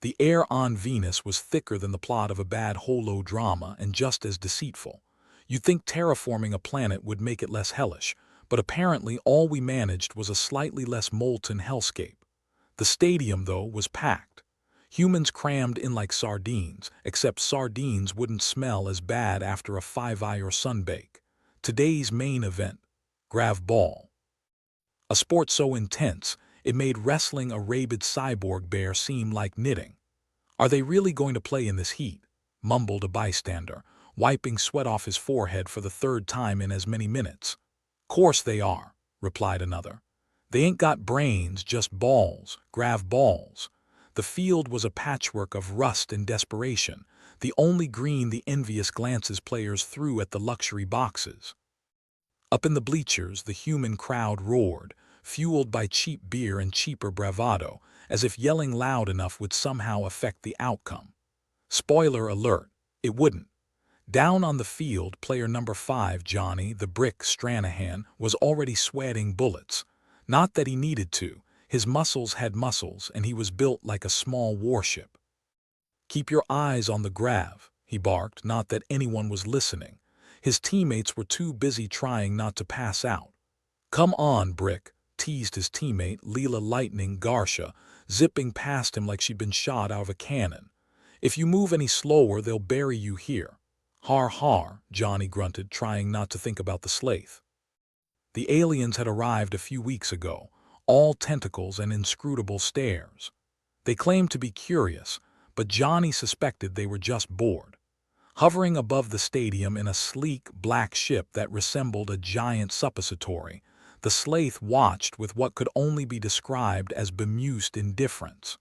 The air on Venus was thicker than the plot of a bad holodrama and just as deceitful. You'd think terraforming a planet would make it less hellish, but apparently all we managed was a slightly less molten hellscape. The stadium, though, was packed. Humans crammed in like sardines, except sardines wouldn't smell as bad after a 5-eye or sunbake. Today's main event, GravBall. A sport so intense, it made wrestling a rabid cyborg bear seem like knitting. "Are they really going to play in this heat?" mumbled a bystander, wiping sweat off his forehead for the third time in as many minutes. "Course they are," replied another. "They ain't got brains, just balls, GravBalls." The field was a patchwork of rust and desperation, the only green the envious glances players threw at the luxury boxes. Up in the bleachers, the human crowd roared, fueled by cheap beer and cheaper bravado, as if yelling loud enough would somehow affect the outcome. Spoiler alert, it wouldn't. Down on the field, player number 5, Johnny the Brick Stranahan, was already sweating bullets. Not that he needed to. His muscles had muscles, and he was built like a small warship. "Keep your eyes on the grav," he barked, not that anyone was listening. His teammates were too busy trying not to pass out. "Come on, Brick," teased his teammate, Leela Lightning Garsha, zipping past him like she'd been shot out of a cannon. "If you move any slower, they'll bury you here." "Har har," Johnny grunted, trying not to think about the Slaith. The aliens had arrived a few weeks ago, all tentacles and inscrutable stares. They claimed to be curious, but Johnny suspected they were just bored. Hovering above the stadium in a sleek black ship that resembled a giant suppository, the Slaith watched with what could only be described as bemused indifference.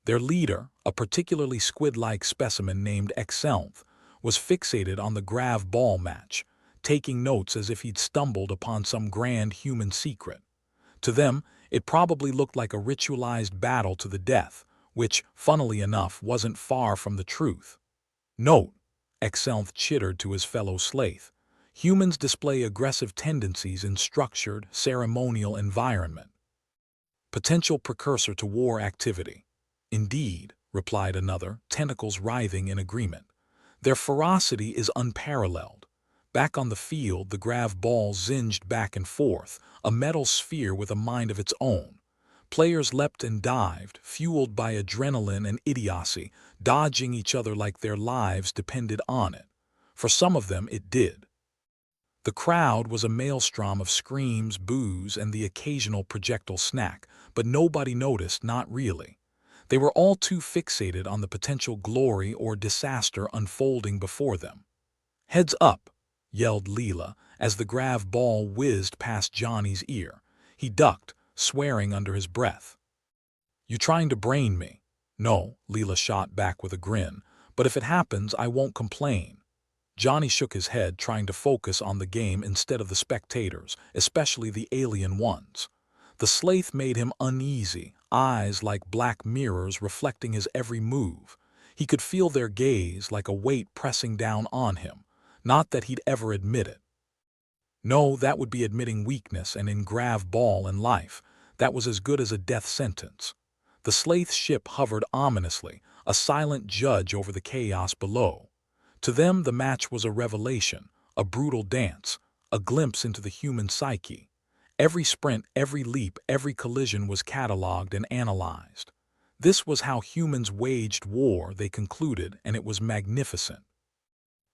Their leader, a particularly squid-like specimen named Exelth, was fixated on the GravBall match, taking notes as if he'd stumbled upon some grand human secret. To them, it probably looked like a ritualized battle to the death, which, funnily enough, wasn't far from the truth. "Note," Exelth chittered to his fellow Slaith, "humans display aggressive tendencies in structured, ceremonial environment. Potential precursor to war activity." "Indeed," replied another, tentacles writhing in agreement. "Their ferocity is unparalleled." Back on the field, the GravBall zinged back and forth, a metal sphere with a mind of its own. Players leapt and dived, fueled by adrenaline and idiocy, dodging each other like their lives depended on it. For some of them, it did. The crowd was a maelstrom of screams, boos, and the occasional projectile snack, but nobody noticed, not really. They were all too fixated on the potential glory or disaster unfolding before them. "Heads up," yelled Leela, as the GravBall whizzed past Johnny's ear. He ducked, swearing under his breath. "You trying to brain me?" "No," Leela shot back with a grin, "but if it happens, I won't complain." Johnny shook his head, trying to focus on the game instead of the spectators, especially the alien ones. The Slaith made him uneasy, eyes like black mirrors reflecting his every move. He could feel their gaze like a weight pressing down on him, not that he'd ever admit it. No, that would be admitting weakness, and in GravBall and life, that was as good as a death sentence. The Slaith ship hovered ominously, a silent judge over the chaos below. To them, the match was a revelation, a brutal dance, a glimpse into the human psyche. Every sprint, every leap, every collision was catalogued and analyzed. This was how humans waged war, they concluded, and it was magnificent.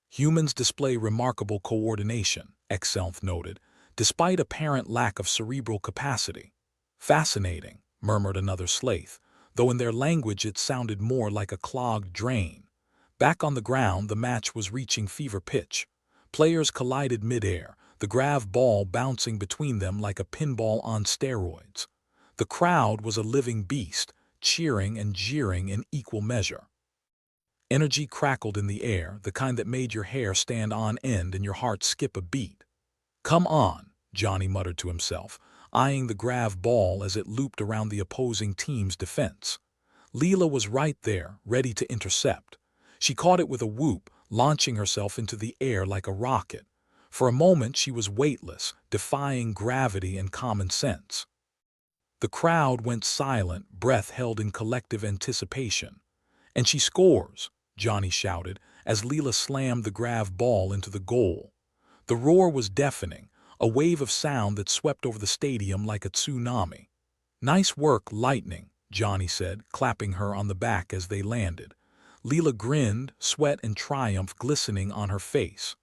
"Humans display remarkable coordination," Exelth noted, "despite apparent lack of cerebral capacity." "Fascinating," murmured another Slaith, though in their language it sounded more like a clogged drain. Back on the ground, the match was reaching fever pitch. Players collided midair, the GravBall bouncing between them like a pinball on steroids. The crowd was a living beast, cheering and jeering in equal measure. Energy crackled in the air, the kind that made your hair stand on end and your heart skip a beat. "Come on," Johnny muttered to himself, eyeing the GravBall as it looped around the opposing team's defense. Leela was right there, ready to intercept. She caught it with a whoop, launching herself into the air like a rocket. For a moment she was weightless, defying gravity and common sense. The crowd went silent, breath held in collective anticipation. "And she scores!" Johnny shouted as Leela slammed the GravBall into the goal. The roar was deafening, a wave of sound that swept over the stadium like a tsunami. "Nice work, Lightning," Johnny said, clapping her on the back as they landed. Leela grinned, sweat and triumph glistening on her face.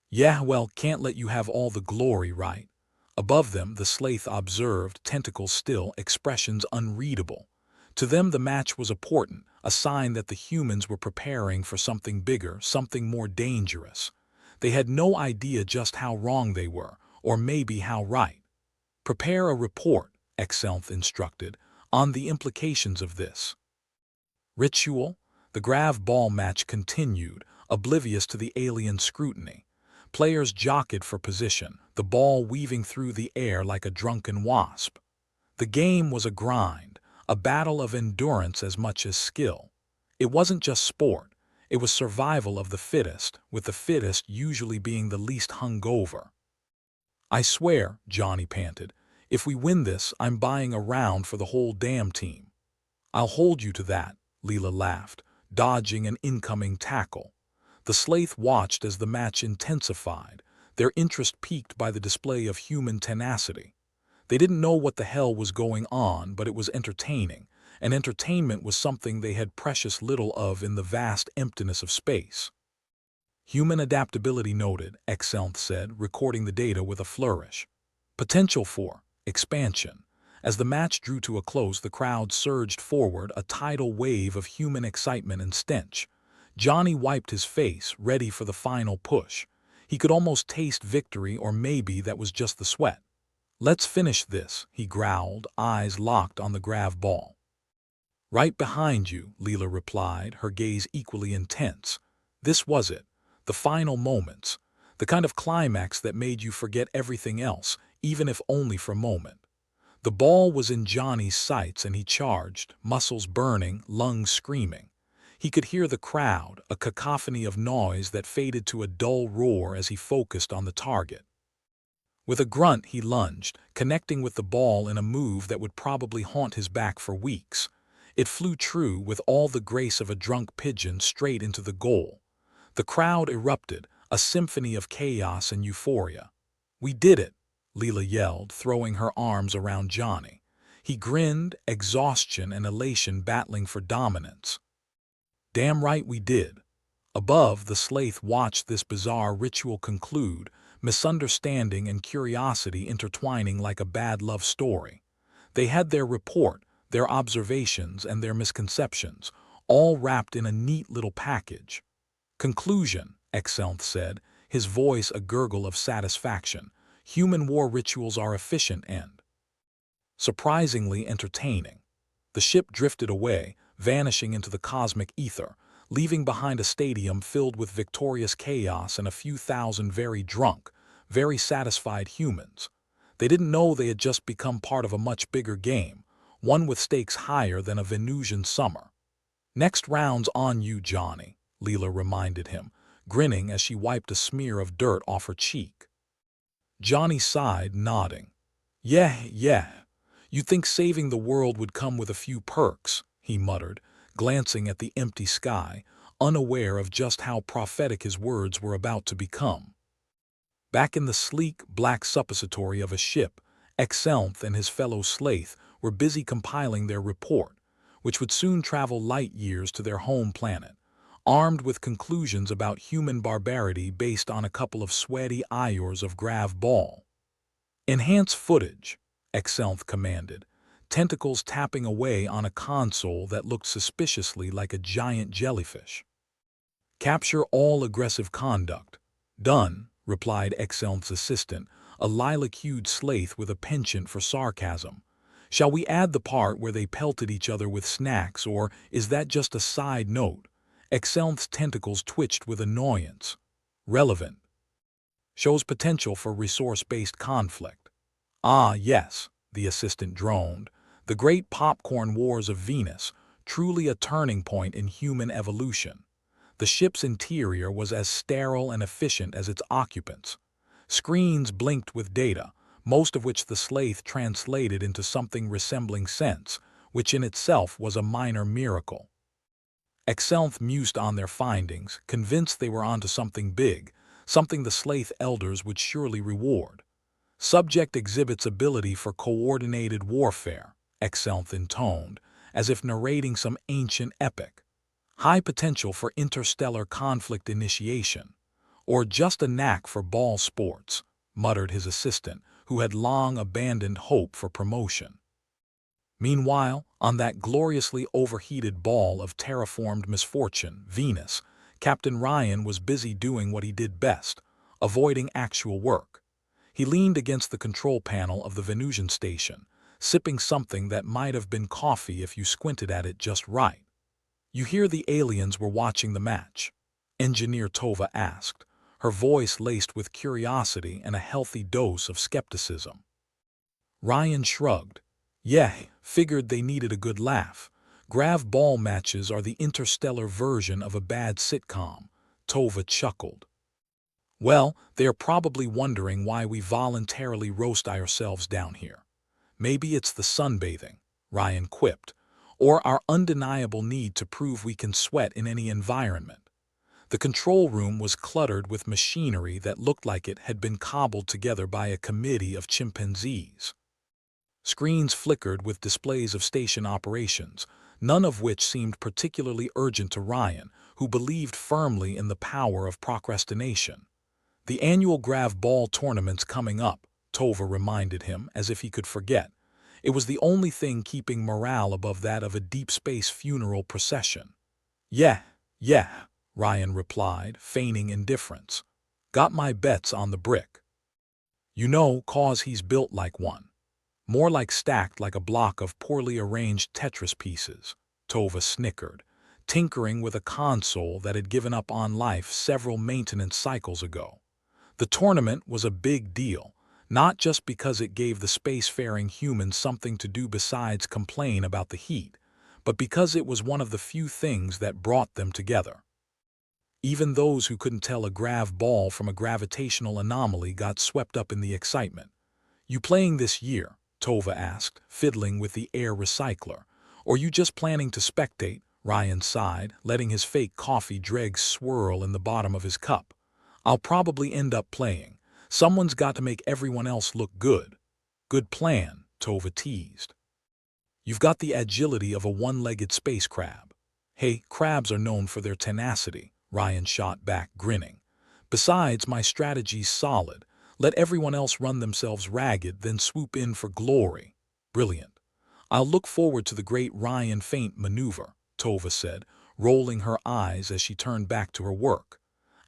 "Yeah, well, can't let you have all the glory, right?" Above them, the Slaith observed, tentacles still, expressions unreadable. To them, the match was important, a sign that the humans were preparing for something bigger, something more dangerous. They had no idea just how wrong they were, or maybe how right. "Prepare a report," Exelth instructed, "on the implications of this." Ritual? The GravBall match continued, oblivious to the alien scrutiny. Players jockeyed for position, the ball weaving through the air like a drunken wasp. The game was a grind, a battle of endurance as much as skill. It wasn't just sport, it was survival of the fittest, with the fittest usually being the least hungover. "I swear," Johnny panted, "if we win this, I'm buying a round for the whole damn team." "I'll hold you to that," Leela laughed, dodging an incoming tackle. The Slaith watched as the match intensified, their interest piqued by the display of human tenacity. They didn't know what the hell was going on, but it was entertaining, and entertainment was something they had precious little of in the vast emptiness of space. "Human adaptability noted," Exelth said, recording the data with a flourish. "Potential for expansion." As the match drew to a close, the crowd surged forward, a tidal wave of human excitement and stench. Johnny wiped his face, ready for the final push. He could almost taste victory, or maybe that was just the sweat. "Let's finish this," he growled, eyes locked on the GravBall. "Right behind you," Leela replied, her gaze equally intense. This was it, the final moments, the kind of climax that made you forget everything else, even if only for a moment. The ball was in Johnny's sights and he charged, muscles burning, lungs screaming. He could hear the crowd, a cacophony of noise that faded to a dull roar as he focused on the target. With a grunt, he lunged, connecting with the ball in a move that would probably haunt his back for weeks. It flew true with all the grace of a drunk pigeon straight into the goal. The crowd erupted, a symphony of chaos and euphoria. "We did it!" Leela yelled, throwing her arms around Johnny. He grinned, exhaustion and elation battling for dominance. "Damn right we did." Above, the Slaith watched this bizarre ritual conclude, misunderstanding and curiosity intertwining like a bad love story. They had their report, their observations, and their misconceptions, all wrapped in a neat little package. "Conclusion," Exelth said, his voice a gurgle of satisfaction. "Human war rituals are efficient and surprisingly entertaining." The ship drifted away, vanishing into the cosmic ether, leaving behind a stadium filled with victorious chaos and a few thousand very drunk, very satisfied humans. They didn't know they had just become part of a much bigger game, one with stakes higher than a Venusian summer. "Next round's on you, Johnny," Leela reminded him, grinning as she wiped a smear of dirt off her cheek. Johnny sighed, nodding. Yeah. You'd think saving the world would come with a few perks," he muttered, glancing at the empty sky, unaware of just how prophetic his words were about to become. Back in the sleek, black suppository of a ship, Exelth and his fellow Slaith were busy compiling their report, which would soon travel light years to their home planet, armed with conclusions about human barbarity based on a couple of sweaty ayors of GravBall. "Enhance footage," Exelth commanded, tentacles tapping away on a console that looked suspiciously like a giant jellyfish. "Capture all aggressive conduct." "Done," replied Exelth's assistant, a lilac-hued Slaith with a penchant for sarcasm. "Shall we add the part where they pelted each other with snacks, or is that just a side note?" Exelth's tentacles twitched with annoyance. "Relevant. Shows potential for resource-based conflict." "Ah, yes," the assistant droned. "The great popcorn wars of Venus, truly a turning point in human evolution." The ship's interior was as sterile and efficient as its occupants. Screens blinked with data, most of which the Slaith translated into something resembling sense, which in itself was a minor miracle. Exelth mused on their findings, convinced they were onto something big, something the Slaith elders would surely reward. Subject exhibits ability for coordinated warfare, Exelth intoned, as if narrating some ancient epic. High potential for interstellar conflict initiation, or just a knack for ball sports, muttered his assistant, who had long abandoned hope for promotion. Meanwhile, on that gloriously overheated ball of terraformed misfortune, Venus, Captain Ryan was busy doing what he did best, avoiding actual work. He leaned against the control panel of the Venusian station, sipping something that might have been coffee if you squinted at it just right. "You hear the aliens were watching the match?" Engineer Tova asked, her voice laced with curiosity and a healthy dose of skepticism. Ryan shrugged. "Yeah, figured they needed a good laugh. GravBall matches are the interstellar version of a bad sitcom," Tova chuckled. "Well, they are probably wondering why we voluntarily roast ourselves down here. Maybe it's the sunbathing," Ryan quipped, "or our undeniable need to prove we can sweat in any environment." The control room was cluttered with machinery that looked like it had been cobbled together by a committee of chimpanzees. Screens flickered with displays of station operations, none of which seemed particularly urgent to Ryan, who believed firmly in the power of procrastination. "The annual GravBall tournament's coming up," Tova reminded him, as if he could forget. It was the only thing keeping morale above that of a deep space funeral procession. Yeah, Ryan replied, feigning indifference. "Got my bets on the brick." "You know, 'cause he's built like one. More like stacked like a block of poorly arranged Tetris pieces," Tova snickered, tinkering with a console that had given up on life several maintenance cycles ago. The tournament was a big deal, not just because it gave the spacefaring humans something to do besides complain about the heat, but because it was one of the few things that brought them together. Even those who couldn't tell a GravBall from a gravitational anomaly got swept up in the excitement. "You playing this year?" Tova asked, fiddling with the air recycler. "Or you just planning to spectate?" Ryan sighed, letting his fake coffee dregs swirl in the bottom of his cup. "I'll probably end up playing. Someone's got to make everyone else look good." "Good plan," Tova teased. "You've got the agility of a one-legged space crab." "Hey, crabs are known for their tenacity," Ryan shot back, grinning. "Besides, my strategy's solid. Let everyone else run themselves ragged, then swoop in for glory." "Brilliant. I'll look forward to the great Ryan feint maneuver," Tova said, rolling her eyes as she turned back to her work.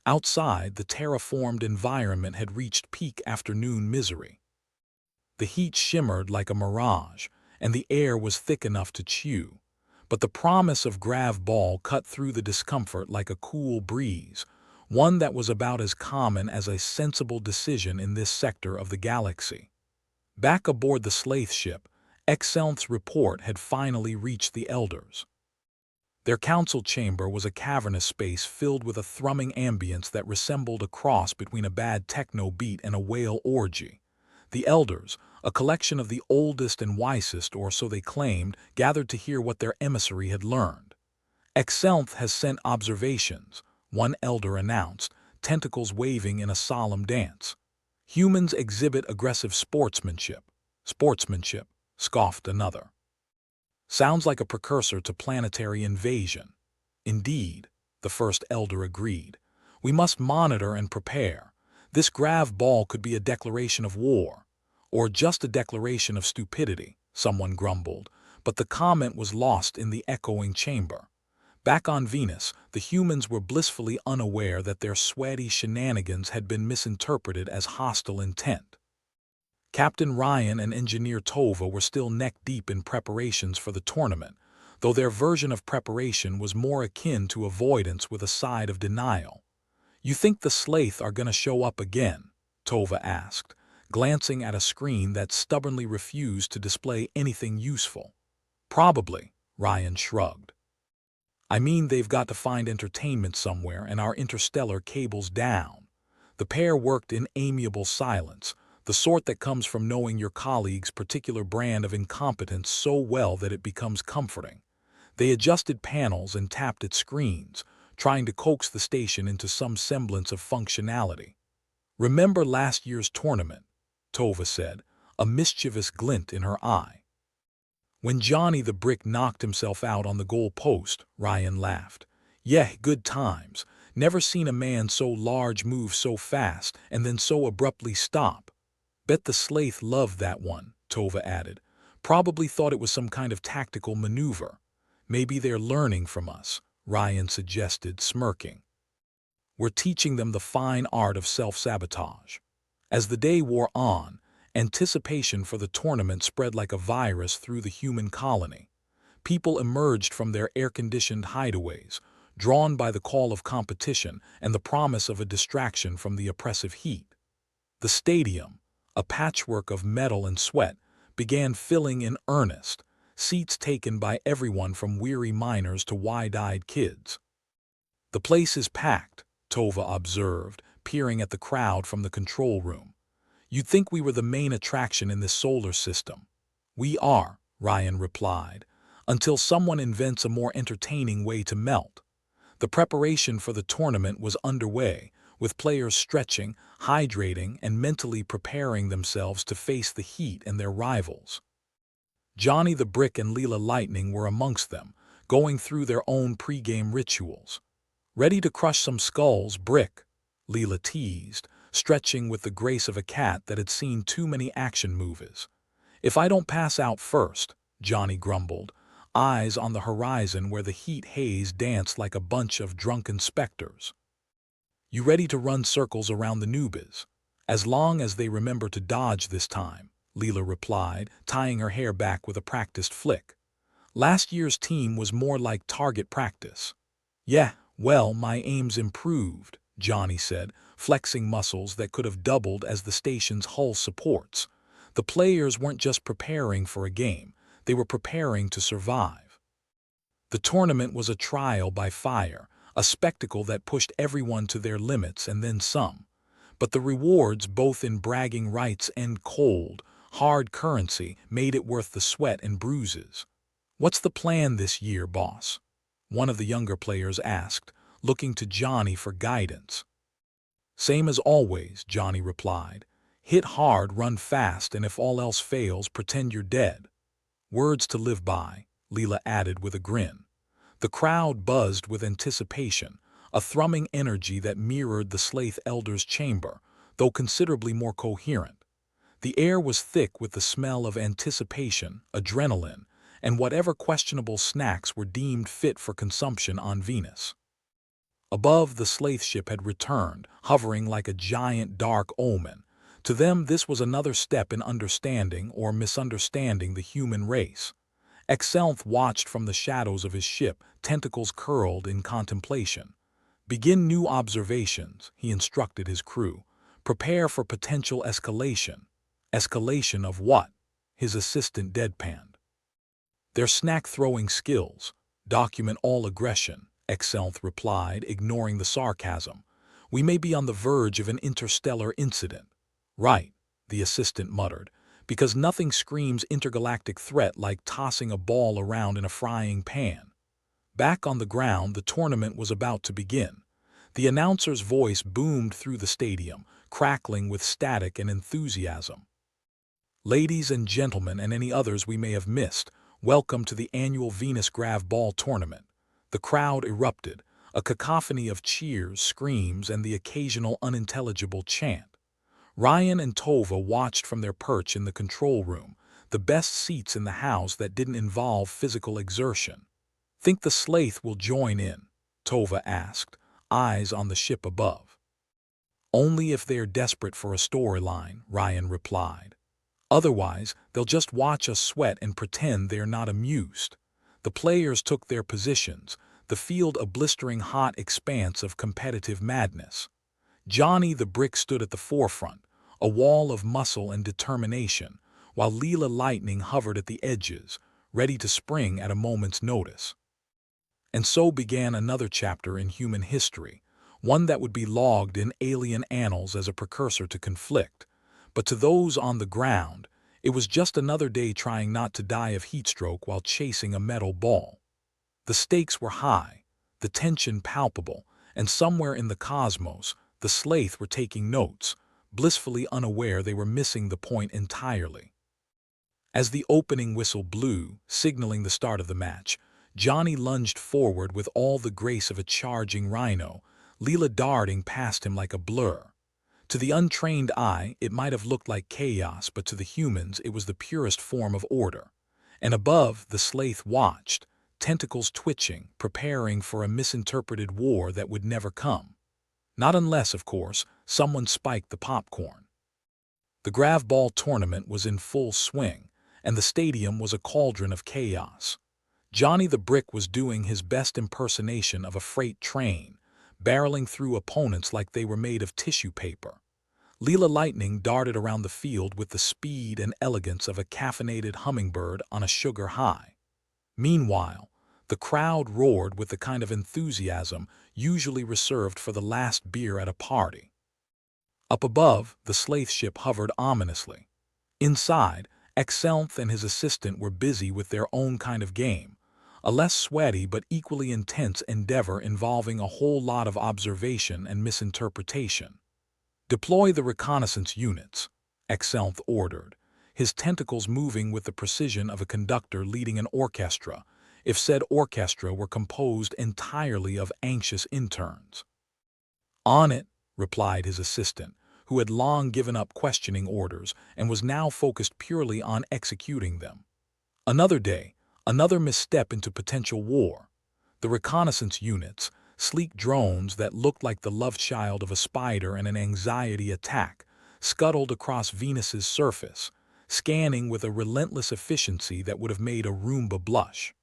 Outside, the terraformed environment had reached peak afternoon misery. The heat shimmered like a mirage, and the air was thick enough to chew. But the promise of GravBall cut through the discomfort like a cool breeze, one that was about as common as a sensible decision in this sector of the galaxy. Back aboard the Slaith ship, Exelth's report had finally reached the elders. Their council chamber was a cavernous space filled with a thrumming ambience that resembled a cross between a bad techno beat and a whale orgy. The elders, a collection of the oldest and wisest, or so they claimed, gathered to hear what their emissary had learned. "Exelth has sent observations," one elder announced, tentacles waving in a solemn dance. "Humans exhibit aggressive sportsmanship." "Sportsmanship," scoffed another. "Sounds like a precursor to planetary invasion." "Indeed," the first elder agreed. "We must monitor and prepare. This GravBall could be a declaration of war. Or just a declaration of stupidity," someone grumbled, but the comment was lost in the echoing chamber. Back on Venus, the humans were blissfully unaware that their sweaty shenanigans had been misinterpreted as hostile intent. Captain Ryan and Engineer Tova were still neck-deep in preparations for the tournament, though their version of preparation was more akin to avoidance with a side of denial. "You think the Slaith are gonna show up again?" Tova asked, glancing at a screen that stubbornly refused to display anything useful. "Probably," Ryan shrugged. "I mean, they've got to find entertainment somewhere, and our interstellar cable's down." The pair worked in amiable silence, the sort that comes from knowing your colleague's particular brand of incompetence so well that it becomes comforting. They adjusted panels and tapped at screens, trying to coax the station into some semblance of functionality. "Remember last year's tournament?" Tova said, a mischievous glint in her eye. "When Johnny the Brick knocked himself out on the goal post," Ryan laughed. "Yeah, good times. Never seen a man so large move so fast and then so abruptly stop." "Bet the Slaith loved that one," Tova added. "Probably thought it was some kind of tactical maneuver." "Maybe they're learning from us," Ryan suggested, smirking. "We're teaching them the fine art of self-sabotage." As the day wore on, anticipation for the tournament spread like a virus through the human colony. People emerged from their air-conditioned hideaways, drawn by the call of competition and the promise of a distraction from the oppressive heat. The stadium, a patchwork of metal and sweat, began filling in earnest, seats taken by everyone from weary miners to wide-eyed kids. "The place is packed," Tova observed, peering at the crowd from the control room. "You'd think we were the main attraction in this solar system." "We are," Ryan replied, "until someone invents a more entertaining way to melt." The preparation for the tournament was underway, with players stretching, hydrating, and mentally preparing themselves to face the heat and their rivals. Johnny the Brick and Leela Lightning were amongst them, going through their own pre-game rituals. "Ready to crush some skulls, Brick?" Leela teased, stretching with the grace of a cat that had seen too many action movies. "If I don't pass out first," Johnny grumbled, eyes on the horizon where the heat haze danced like a bunch of drunken specters. "You ready to run circles around the newbies?" "As long as they remember to dodge this time," Leela replied, tying her hair back with a practiced flick. "Last year's team was more like target practice." "Yeah, well, my aim's improved," Johnny said, flexing muscles that could have doubled as the station's hull supports. The players weren't just preparing for a game, they were preparing to survive. The tournament was a trial by fire, a spectacle that pushed everyone to their limits and then some. But the rewards, both in bragging rights and cold, hard currency, made it worth the sweat and bruises. "What's the plan this year, boss?" one of the younger players asked, looking to Johnny for guidance. "Same as always," Johnny replied. "Hit hard, run fast, and if all else fails, pretend you're dead." "Words to live by," Leela added with a grin. The crowd buzzed with anticipation, a thrumming energy that mirrored the Slaith Elder's chamber, though considerably more coherent. The air was thick with the smell of anticipation, adrenaline, and whatever questionable snacks were deemed fit for consumption on Venus. Above, the Slaith ship had returned, hovering like a giant dark omen. To them, this was another step in understanding or misunderstanding the human race. Exelth watched from the shadows of his ship, tentacles curled in contemplation. "Begin new observations," he instructed his crew. "Prepare for potential escalation." "Escalation of what?" his assistant deadpanned. "Their snack-throwing skills. Document all aggression," Exelth replied, ignoring the sarcasm. "We may be on the verge of an interstellar incident." "Right," the assistant muttered, "because nothing screams intergalactic threat like tossing a ball around in a frying pan." Back on the ground, the tournament was about to begin. The announcer's voice boomed through the stadium, crackling with static and enthusiasm. "Ladies and gentlemen, and any others we may have missed, welcome to the annual Venus GravBall tournament." The crowd erupted, a cacophony of cheers, screams, and the occasional unintelligible chant. Ryan and Tova watched from their perch in the control room, the best seats in the house that didn't involve physical exertion. "Think the Slaith will join in?" Tova asked, eyes on the ship above. "Only if they're desperate for a storyline," Ryan replied. "Otherwise, they'll just watch us sweat and pretend they're not amused." The players took their positions, the field a blistering hot expanse of competitive madness. Johnny the Brick stood at the forefront, a wall of muscle and determination, while Leela Lightning hovered at the edges, ready to spring at a moment's notice. And so began another chapter in human history, one that would be logged in alien annals as a precursor to conflict. But to those on the ground, it was just another day trying not to die of heatstroke while chasing a metal ball. The stakes were high, the tension palpable, and somewhere in the cosmos, the Slaith were taking notes, blissfully unaware they were missing the point entirely. As the opening whistle blew, signaling the start of the match, Johnny lunged forward with all the grace of a charging rhino, Leela darting past him like a blur. To the untrained eye, it might have looked like chaos, but to the humans, it was the purest form of order. And above, the Slaith watched, tentacles twitching, preparing for a misinterpreted war that would never come. Not unless, of course, someone spiked the popcorn. The GravBall tournament was in full swing, and the stadium was a cauldron of chaos. Johnny the Brick was doing his best impersonation of a freight train, barreling through opponents like they were made of tissue paper. Leela Lightning darted around the field with the speed and elegance of a caffeinated hummingbird on a sugar high. Meanwhile, the crowd roared with the kind of enthusiasm usually reserved for the last beer at a party. Up above, the Slaith ship hovered ominously. Inside, Exelth and his assistant were busy with their own kind of game, a less sweaty but equally intense endeavor involving a whole lot of observation and misinterpretation. "Deploy the reconnaissance units," Exelth ordered, his tentacles moving with the precision of a conductor leading an orchestra, if said orchestra were composed entirely of anxious interns. "On it," replied his assistant, who had long given up questioning orders and was now focused purely on executing them. Another day, another misstep into potential war. The reconnaissance units, sleek drones that looked like the love child of a spider and an anxiety attack, scuttled across Venus's surface, scanning with a relentless efficiency that would have made a Roomba blush.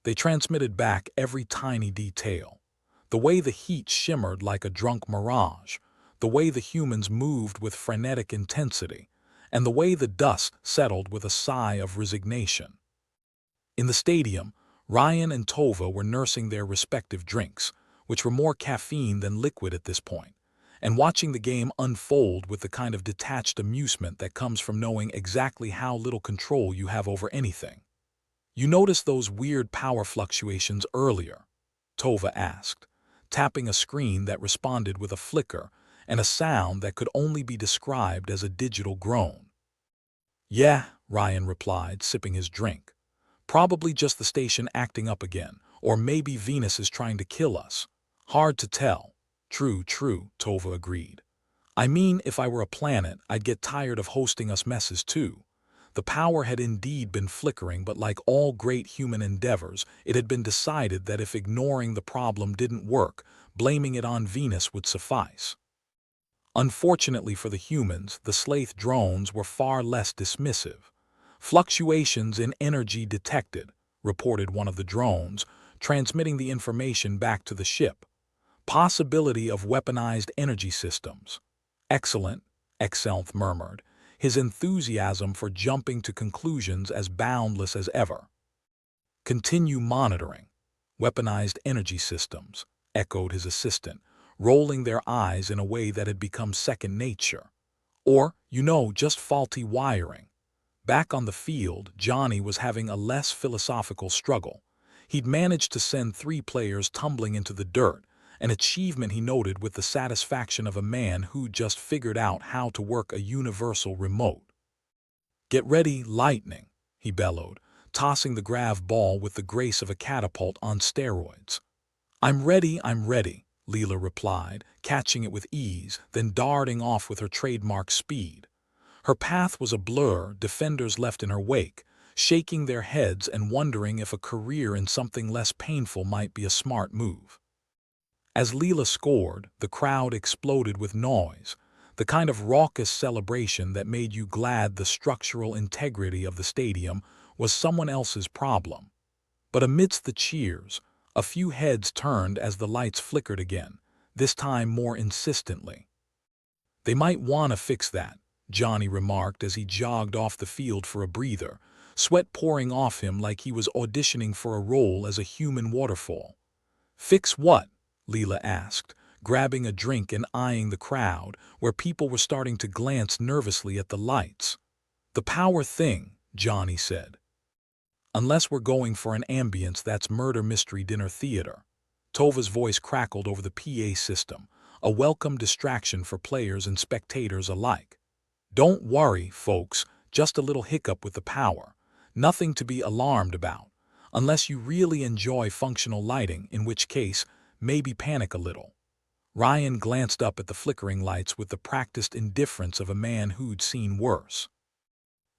They transmitted back every tiny detail. The way the heat shimmered like a drunk mirage, the way the humans moved with frenetic intensity, and the way the dust settled with a sigh of resignation. In the stadium, Ryan and Tova were nursing their respective drinks, which were more caffeine than liquid at this point, and watching the game unfold with the kind of detached amusement that comes from knowing exactly how little control you have over anything. "You noticed those weird power fluctuations earlier?" Tova asked, tapping a screen that responded with a flicker and a sound that could only be described as a digital groan. "Yeah," Ryan replied, sipping his drink. "Probably just the station acting up again, or maybe Venus is trying to kill us. Hard to tell." "True, Tova agreed. "I mean, if I were a planet, I'd get tired of hosting us messes too." The power had indeed been flickering, but like all great human endeavors, it had been decided that if ignoring the problem didn't work, blaming it on Venus would suffice. Unfortunately for the humans, the Slaith drones were far less dismissive. "Fluctuations in energy detected," reported one of the drones, transmitting the information back to the ship. "Possibility of weaponized energy systems." "Excellent," Exelth murmured, his enthusiasm for jumping to conclusions as boundless as ever. "Continue monitoring." "Weaponized energy systems," echoed his assistant, rolling their eyes in a way that had become second nature. "Or, just faulty wiring." Back on the field, Johnny was having a less philosophical struggle. He'd managed to send 3 players tumbling into the dirt, an achievement he noted with the satisfaction of a man who just figured out how to work a universal remote. "Get ready, Lightning," he bellowed, tossing the GravBall with the grace of a catapult on steroids. I'm ready," Leela replied, catching it with ease, then darting off with her trademark speed. Her path was a blur, defenders left in her wake, shaking their heads and wondering if a career in something less painful might be a smart move. As Leela scored, the crowd exploded with noise, the kind of raucous celebration that made you glad the structural integrity of the stadium was someone else's problem. But amidst the cheers, a few heads turned as the lights flickered again, this time more insistently. "They might want to fix that," Johnny remarked as he jogged off the field for a breather, sweat pouring off him like he was auditioning for a role as a human waterfall. "Fix what?" Leela asked, grabbing a drink and eyeing the crowd, where people were starting to glance nervously at the lights. "The power thing," Johnny said. "Unless we're going for an ambience that's murder mystery dinner theater." Tova's voice crackled over the PA system, a welcome distraction for players and spectators alike. "Don't worry, folks, just a little hiccup with the power. Nothing to be alarmed about, unless you really enjoy functional lighting, in which case, maybe panic a little." Ryan glanced up at the flickering lights with the practiced indifference of a man who'd seen worse.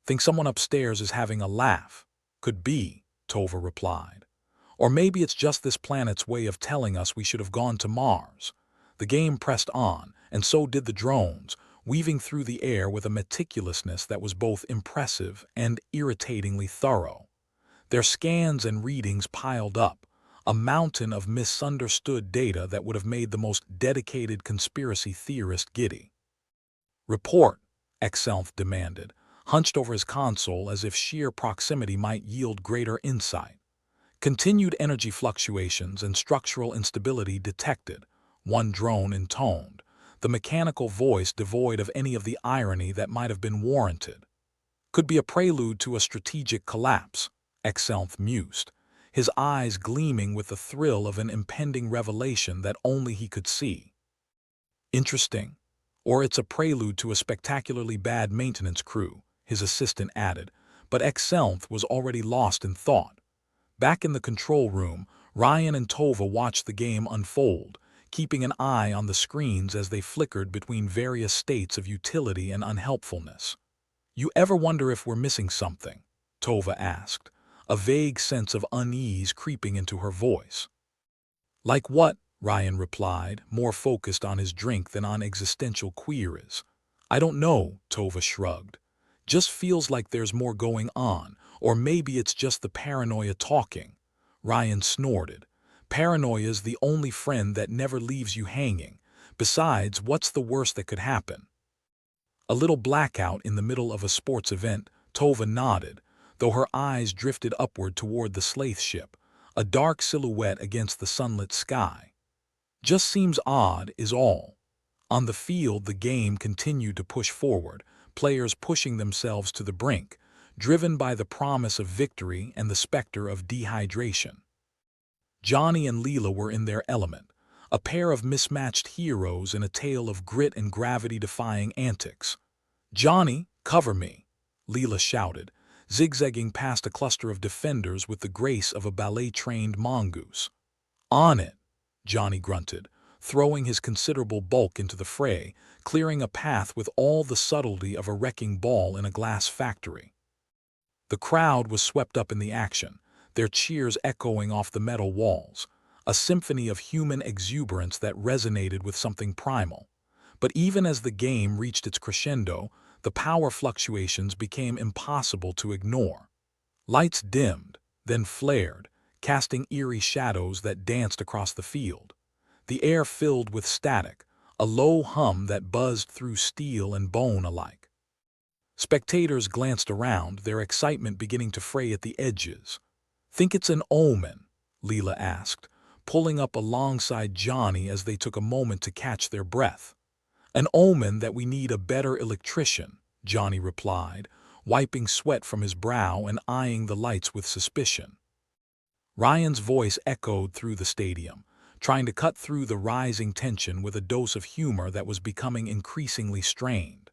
"Think someone upstairs is having a laugh." "Could be," Tova replied. "Or maybe it's just this planet's way of telling us we should have gone to Mars." The game pressed on, and so did the drones, weaving through the air with a meticulousness that was both impressive and irritatingly thorough. Their scans and readings piled up, a mountain of misunderstood data that would have made the most dedicated conspiracy theorist giddy. "Report," Exelth demanded, hunched over his console as if sheer proximity might yield greater insight. "Continued energy fluctuations and structural instability detected," one drone intoned, the mechanical voice devoid of any of the irony that might have been warranted. "Could be a prelude to a strategic collapse," Exelth mused, his eyes gleaming with the thrill of an impending revelation that only he could see. "Interesting. Or it's a prelude to a spectacularly bad maintenance crew," his assistant added, but Exelth was already lost in thought. Back in the control room, Ryan and Tova watched the game unfold, keeping an eye on the screens as they flickered between various states of utility and unhelpfulness. "You ever wonder if we're missing something?" Tova asked, a vague sense of unease creeping into her voice. "Like what?" Ryan replied, more focused on his drink than on existential queries. "I don't know," Tova shrugged. "Just feels like there's more going on, or maybe it's just the paranoia talking." Ryan snorted. "Paranoia's the only friend that never leaves you hanging. Besides, what's the worst that could happen?" "A little blackout in the middle of a sports event," Tova nodded, though her eyes drifted upward toward the Slaith ship, a dark silhouette against the sunlit sky. "Just seems odd, is all." On the field, the game continued to push forward, players pushing themselves to the brink, driven by the promise of victory and the specter of dehydration. Johnny and Leela were in their element, a pair of mismatched heroes in a tale of grit and gravity-defying antics. "Johnny, cover me," Leela shouted, zigzagging past a cluster of defenders with the grace of a ballet-trained mongoose. "On it," Johnny grunted, throwing his considerable bulk into the fray, clearing a path with all the subtlety of a wrecking ball in a glass factory. The crowd was swept up in the action, their cheers echoing off the metal walls, a symphony of human exuberance that resonated with something primal. But even as the game reached its crescendo, the power fluctuations became impossible to ignore. Lights dimmed, then flared, casting eerie shadows that danced across the field. The air filled with static, a low hum that buzzed through steel and bone alike. Spectators glanced around, their excitement beginning to fray at the edges. "Think it's an omen?" Leela asked, pulling up alongside Johnny as they took a moment to catch their breath. "An omen that we need a better electrician," Johnny replied, wiping sweat from his brow and eyeing the lights with suspicion. Ryan's voice echoed through the stadium, trying to cut through the rising tension with a dose of humor that was becoming increasingly strained.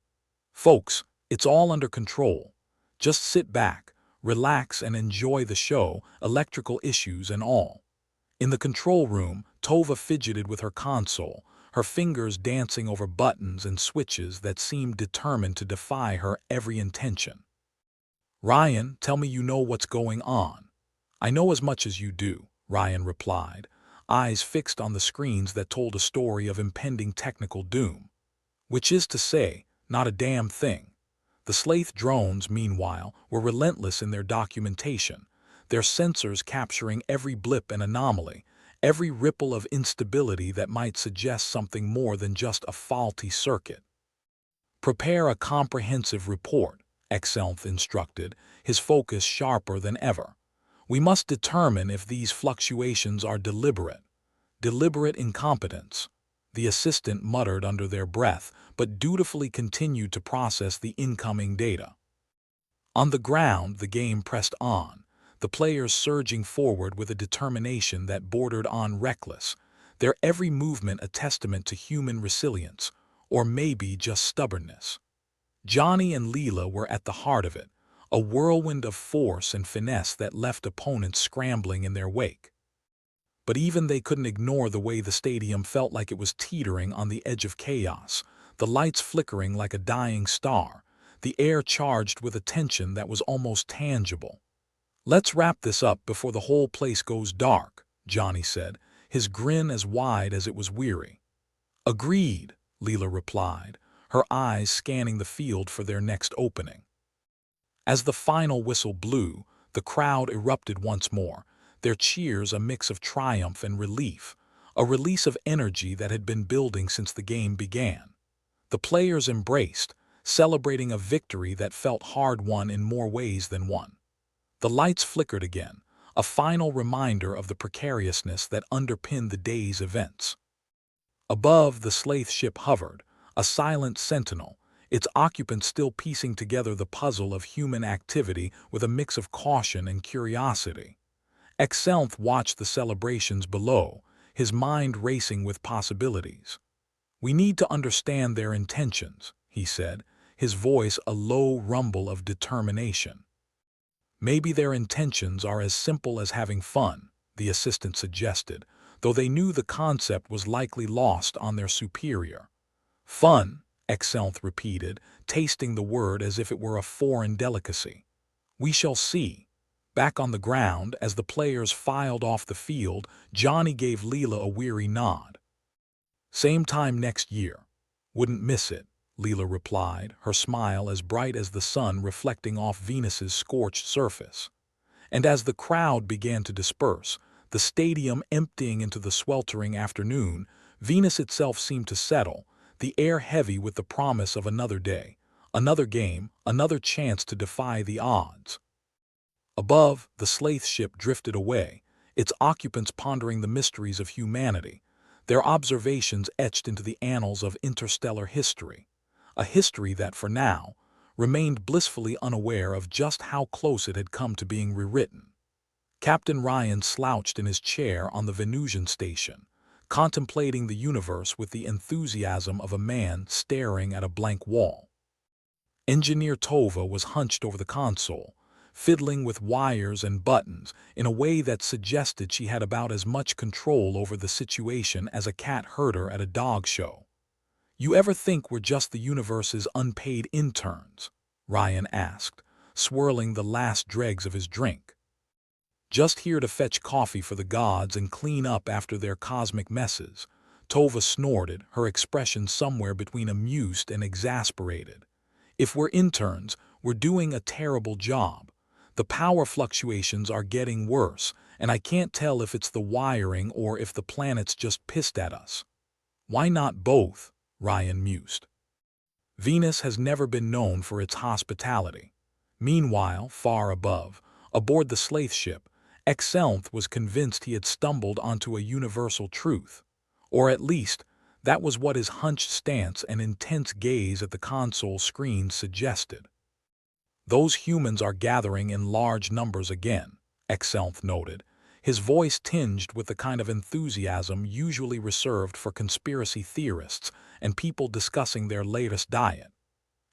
"Folks, it's all under control. Just sit back, relax, and enjoy the show, electrical issues and all." In the control room, Tova fidgeted with her console, her fingers dancing over buttons and switches that seemed determined to defy her every intention. "Ryan, tell me you know what's going on." "I know as much as you do," Ryan replied, eyes fixed on the screens that told a story of impending technical doom. "Which is to say, not a damn thing." The Slaith drones, meanwhile, were relentless in their documentation, their sensors capturing every blip and anomaly, every ripple of instability that might suggest something more than just a faulty circuit. "Prepare a comprehensive report," Exelth instructed, his focus sharper than ever. "We must determine if these fluctuations are deliberate incompetence." the assistant muttered under their breath, but dutifully continued to process the incoming data. On the ground, the game pressed on, the players surging forward with a determination that bordered on reckless, their every movement a testament to human resilience, or maybe just stubbornness. Johnny and Leela were at the heart of it, a whirlwind of force and finesse that left opponents scrambling in their wake. But even they couldn't ignore the way the stadium felt like it was teetering on the edge of chaos, the lights flickering like a dying star, the air charged with a tension that was almost tangible. "Let's wrap this up before the whole place goes dark," Johnny said, his grin as wide as it was weary. "Agreed," Leela replied, her eyes scanning the field for their next opening. As the final whistle blew, the crowd erupted once more, their cheers a mix of triumph and relief, a release of energy that had been building since the game began. The players embraced, celebrating a victory that felt hard-won in more ways than one. The lights flickered again, a final reminder of the precariousness that underpinned the day's events. Above, the Slaith ship hovered, a silent sentinel, its occupants still piecing together the puzzle of human activity with a mix of caution and curiosity. Exelth watched the celebrations below, his mind racing with possibilities. "We need to understand their intentions," he said, his voice a low rumble of determination. "Maybe their intentions are as simple as having fun," the assistant suggested, though they knew the concept was likely lost on their superior. "Fun," Exelth repeated, tasting the word as if it were a foreign delicacy. "We shall see." Back on the ground, as the players filed off the field, Johnny gave Leela a weary nod. "Same time next year. Wouldn't miss it," Leela replied, her smile as bright as the sun reflecting off Venus's scorched surface. And as the crowd began to disperse, the stadium emptying into the sweltering afternoon, Venus itself seemed to settle, the air heavy with the promise of another day, another game, another chance to defy the odds. Above, the Slaith ship drifted away, its occupants pondering the mysteries of humanity, their observations etched into the annals of interstellar history, a history that, for now, remained blissfully unaware of just how close it had come to being rewritten. Captain Ryan slouched in his chair on the Venusian station, contemplating the universe with the enthusiasm of a man staring at a blank wall. Engineer Tova was hunched over the console, fiddling with wires and buttons in a way that suggested she had about as much control over the situation as a cat herder at a dog show. "You ever think we're just the universe's unpaid interns?" Ryan asked, swirling the last dregs of his drink. "Just here to fetch coffee for the gods and clean up after their cosmic messes," Tova snorted, her expression somewhere between amused and exasperated. "If we're interns, we're doing a terrible job. The power fluctuations are getting worse, and I can't tell if it's the wiring or if the planet's just pissed at us." "Why not both?" Ryan mused. "Venus has never been known for its hospitality." Meanwhile, far above, aboard the Slaith ship, Exelth was convinced he had stumbled onto a universal truth. Or at least, that was what his hunched stance and intense gaze at the console screen suggested. "Those humans are gathering in large numbers again," Exelth noted, his voice tinged with the kind of enthusiasm usually reserved for conspiracy theorists and people discussing their latest diet.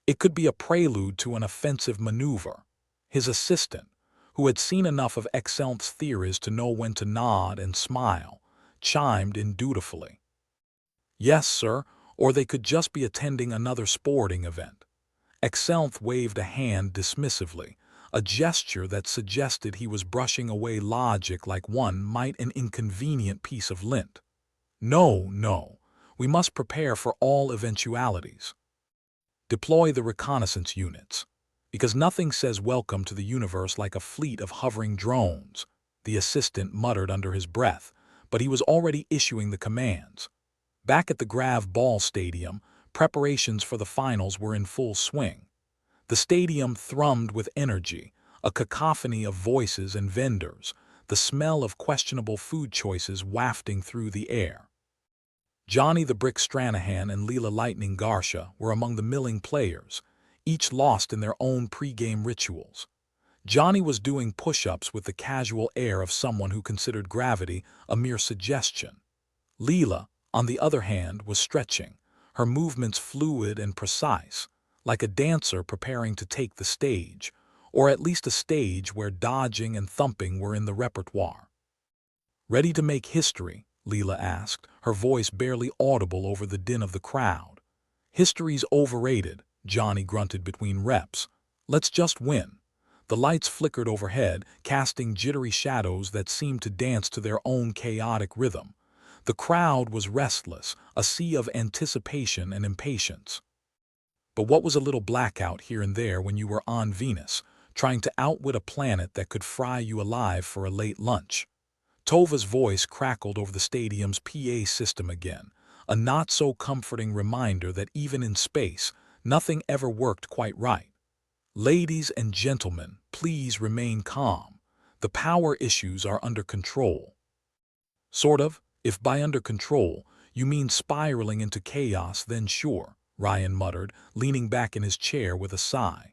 It could be a prelude to an offensive maneuver. His assistant, who had seen enough of Exelth's theories to know when to nod and smile, chimed in dutifully. "Yes, sir, or they could just be attending another sporting event." Exelth waved a hand dismissively, a gesture that suggested he was brushing away logic like one might an inconvenient piece of lint. "No, no, we must prepare for all eventualities. Deploy the reconnaissance units, because nothing says welcome to the universe like a fleet of hovering drones," the assistant muttered under his breath, but he was already issuing the commands. Back at the GravBall stadium, preparations for the finals were in full swing. The stadium thrummed with energy, a cacophony of voices and vendors, the smell of questionable food choices wafting through the air. Johnny the Brick Stranahan and Leela Lightning Garsha were among the milling players, each lost in their own pre-game rituals. Johnny was doing push-ups with the casual air of someone who considered gravity a mere suggestion. Leela, on the other hand, was stretching, her movements fluid and precise, like a dancer preparing to take the stage, or at least a stage where dodging and thumping were in the repertoire. "Ready to make history?" Leela asked, her voice barely audible over the din of the crowd. "History's overrated," Johnny grunted between reps. "Let's just win." The lights flickered overhead, casting jittery shadows that seemed to dance to their own chaotic rhythm. The crowd was restless, a sea of anticipation and impatience. But what was a little blackout here and there when you were on Venus, trying to outwit a planet that could fry you alive for a late lunch? Tova's voice crackled over the stadium's PA system again, a not-so-comforting reminder that even in space, nothing ever worked quite right. "Ladies and gentlemen, please remain calm. The power issues are under control." "Sort of. If by under control, you mean spiraling into chaos, then sure," Ryan muttered, leaning back in his chair with a sigh.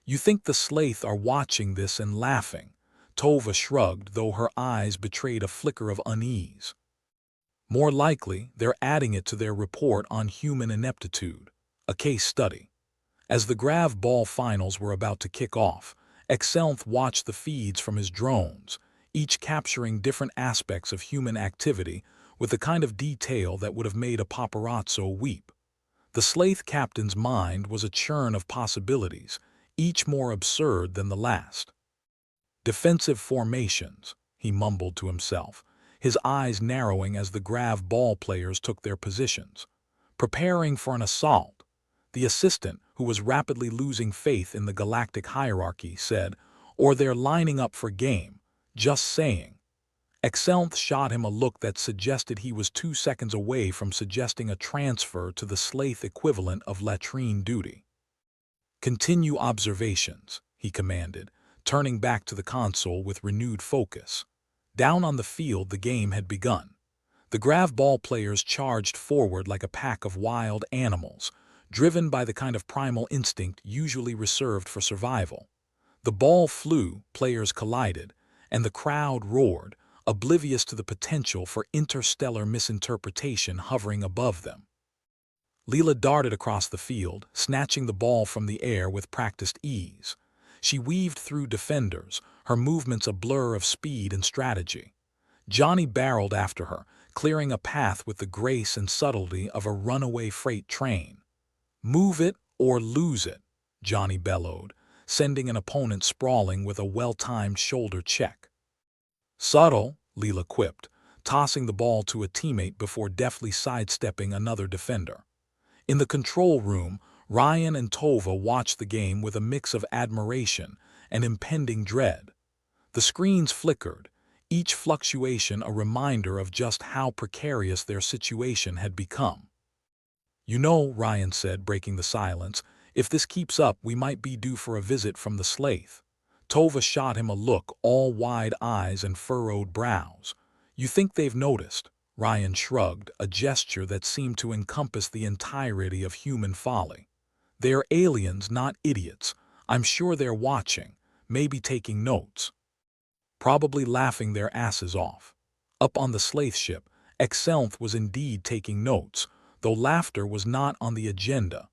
"You think the Slaith are watching this and laughing?" Tova shrugged, though her eyes betrayed a flicker of unease. "More likely, they're adding it to their report on human ineptitude, a case study." As the GravBall finals were about to kick off, Excelth watched the feeds from his drones, each capturing different aspects of human activity with the kind of detail that would have made a paparazzo weep. The Slaith captain's mind was a churn of possibilities, each more absurd than the last. "Defensive formations," he mumbled to himself, his eyes narrowing as the GravBall players took their positions. "Preparing for an assault." The assistant, who was rapidly losing faith in the galactic hierarchy, said, "Or they're lining up for game. Just saying." Excelth shot him a look that suggested he was 2 seconds away from suggesting a transfer to the Slaith equivalent of latrine duty. "Continue observations," he commanded, turning back to the console with renewed focus. Down on the field, the game had begun. The GravBall players charged forward like a pack of wild animals, driven by the kind of primal instinct usually reserved for survival. The ball flew, players collided, and the crowd roared, oblivious to the potential for interstellar misinterpretation hovering above them. Leela darted across the field, snatching the ball from the air with practiced ease. She weaved through defenders, her movements a blur of speed and strategy. Johnny barreled after her, clearing a path with the grace and subtlety of a runaway freight train. "Move it or lose it," Johnny bellowed, sending an opponent sprawling with a well-timed shoulder check. "Subtle," Leela quipped, tossing the ball to a teammate before deftly sidestepping another defender. In the control room, Ryan and Tova watched the game with a mix of admiration and impending dread. The screens flickered, each fluctuation a reminder of just how precarious their situation had become. "You know," Ryan said, breaking the silence, "if this keeps up, we might be due for a visit from the Slaith." Tova shot him a look, all wide eyes and furrowed brows. "You think they've noticed?" Ryan shrugged, a gesture that seemed to encompass the entirety of human folly. "They're aliens, not idiots. I'm sure they're watching, maybe taking notes. Probably laughing their asses off." Up on the Slaith ship, Excelth was indeed taking notes, though laughter was not on the agenda.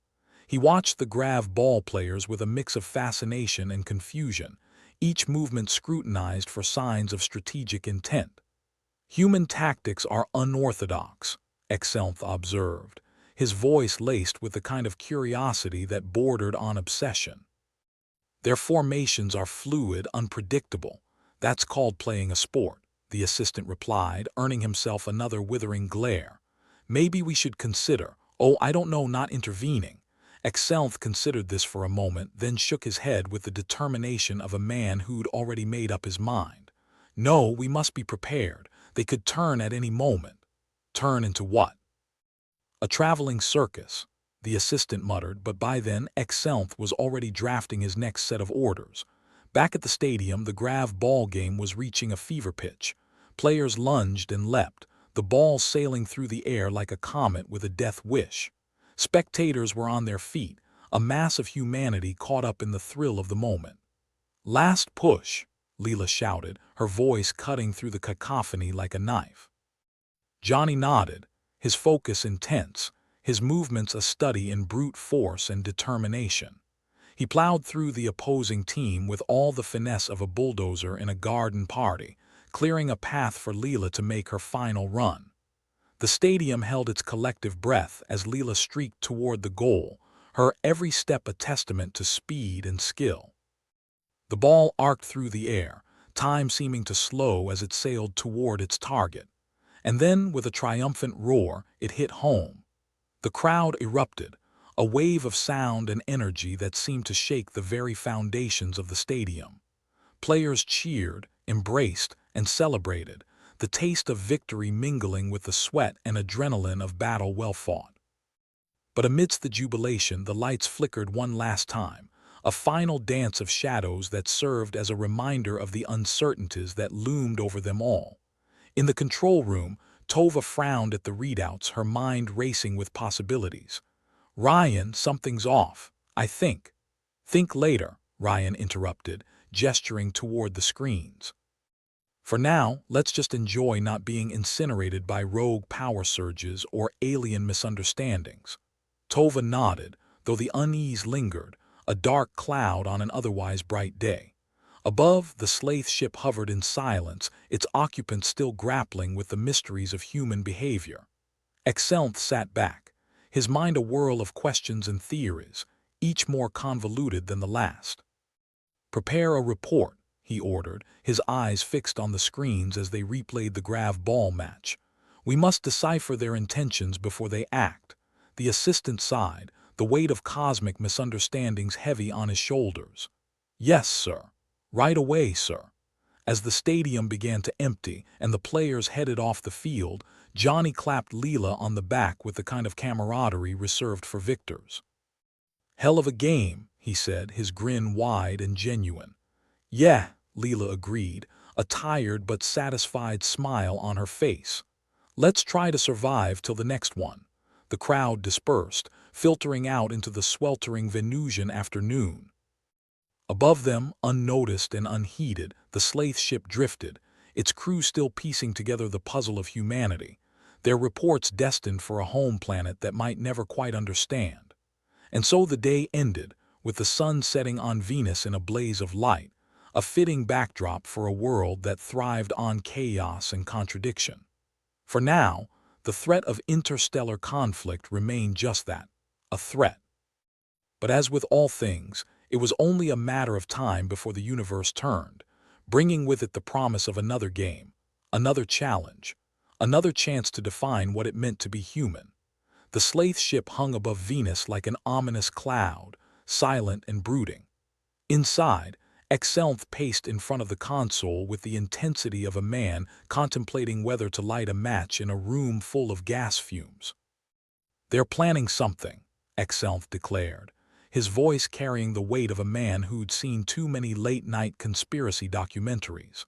He watched the GravBall players with a mix of fascination and confusion, each movement scrutinized for signs of strategic intent. "Human tactics are unorthodox," Excelth observed, his voice laced with the kind of curiosity that bordered on obsession. "Their formations are fluid, unpredictable. That's called playing a sport," the assistant replied, earning himself another withering glare. "Maybe we should consider, I don't know, not intervening." Excelth considered this for a moment, then shook his head with the determination of a man who'd already made up his mind. "No, we must be prepared. They could turn at any moment." "Turn into what?" "A traveling circus," the assistant muttered, but by then Excelth was already drafting his next set of orders. Back at the stadium, the GravBall game was reaching a fever pitch. Players lunged and leapt, the ball sailing through the air like a comet with a death wish. Spectators were on their feet, a mass of humanity caught up in the thrill of the moment. "Last push," Leela shouted, her voice cutting through the cacophony like a knife. Johnny nodded, his focus intense, his movements a study in brute force and determination. He plowed through the opposing team with all the finesse of a bulldozer in a garden party, clearing a path for Leela to make her final run. The stadium held its collective breath as Leela streaked toward the goal, her every step a testament to speed and skill. The ball arced through the air, time seeming to slow as it sailed toward its target. And then, with a triumphant roar, it hit home. The crowd erupted, a wave of sound and energy that seemed to shake the very foundations of the stadium. Players cheered, embraced, and celebrated, the taste of victory mingling with the sweat and adrenaline of battle well fought. But amidst the jubilation, the lights flickered one last time, a final dance of shadows that served as a reminder of the uncertainties that loomed over them all. In the control room, Tova frowned at the readouts, her mind racing with possibilities. "Ryan, something's off, I think." "Think later," Ryan interrupted, gesturing toward the screens. "For now, let's just enjoy not being incinerated by rogue power surges or alien misunderstandings." Tova nodded, though the unease lingered, a dark cloud on an otherwise bright day. Above, the Slaith ship hovered in silence, its occupants still grappling with the mysteries of human behavior. Exelnth sat back, his mind a whirl of questions and theories, each more convoluted than the last. "Prepare a report," he ordered, his eyes fixed on the screens as they replayed the GravBall match. "We must decipher their intentions before they act." The assistant sighed, the weight of cosmic misunderstandings heavy on his shoulders. "Yes, sir. Right away, sir." As the stadium began to empty and the players headed off the field, Johnny clapped Leela on the back with the kind of camaraderie reserved for victors. "Hell of a game," he said, his grin wide and genuine. "Yeah," Leela agreed, a tired but satisfied smile on her face. "Let's try to survive till the next one." The crowd dispersed, filtering out into the sweltering Venusian afternoon. Above them, unnoticed and unheeded, the Slaith ship drifted, its crew still piecing together the puzzle of humanity, their reports destined for a home planet that might never quite understand. And so the day ended, with the sun setting on Venus in a blaze of light, a fitting backdrop for a world that thrived on chaos and contradiction. For now, the threat of interstellar conflict remained just that, a threat. But as with all things, it was only a matter of time before the universe turned, bringing with it the promise of another game, another challenge, another chance to define what it meant to be human. The Slaith ship hung above Venus like an ominous cloud, silent and brooding. Inside, Exelnth paced in front of the console with the intensity of a man contemplating whether to light a match in a room full of gas fumes. "They're planning something," Exelnth declared, his voice carrying the weight of a man who'd seen too many late-night conspiracy documentaries.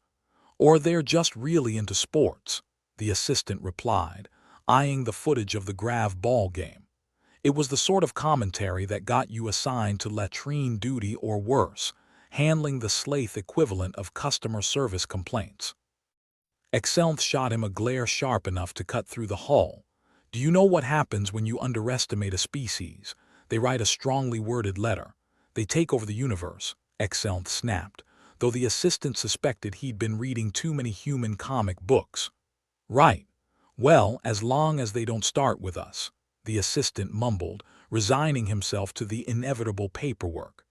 "Or they're just really into sports," the assistant replied, eyeing the footage of the GravBall game. It was the sort of commentary that got you assigned to latrine duty or worse, handling the Slaith equivalent of customer service complaints. Exelnth shot him a glare sharp enough to cut through the hull. "Do you know what happens when you underestimate a species? They write a strongly worded letter. They take over the universe," Exelnth snapped, though the assistant suspected he'd been reading too many human comic books. "Right. Well, as long as they don't start with us," the assistant mumbled, resigning himself to the inevitable paperwork.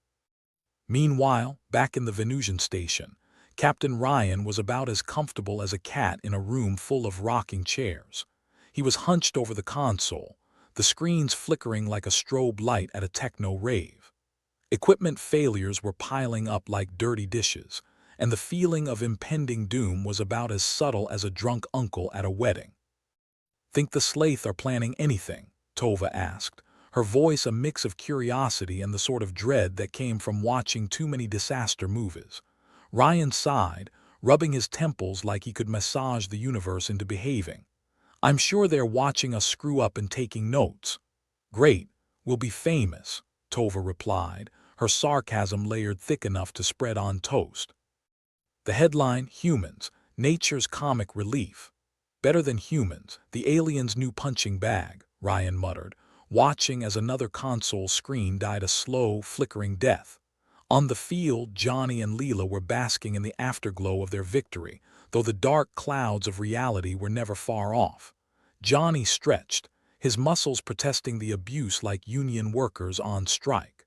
Meanwhile, back in the Venusian station, Captain Ryan was about as comfortable as a cat in a room full of rocking chairs. He was hunched over the console, the screens flickering like a strobe light at a techno rave. Equipment failures were piling up like dirty dishes, and the feeling of impending doom was about as subtle as a drunk uncle at a wedding. "Think the Slaith are planning anything?" Tova asked, her voice a mix of curiosity and the sort of dread that came from watching too many disaster movies. Ryan sighed, rubbing his temples like he could massage the universe into behaving. I'm sure they're watching us screw up and taking notes. Great, we'll be famous, Tova replied, her sarcasm layered thick enough to spread on toast. The headline, Humans, Nature's Comic Relief. Better than humans, the aliens' new punching bag, Ryan muttered, watching as another console screen died a slow, flickering death. On the field, Johnny and Leela were basking in the afterglow of their victory, though the dark clouds of reality were never far off. Johnny stretched, his muscles protesting the abuse like union workers on strike.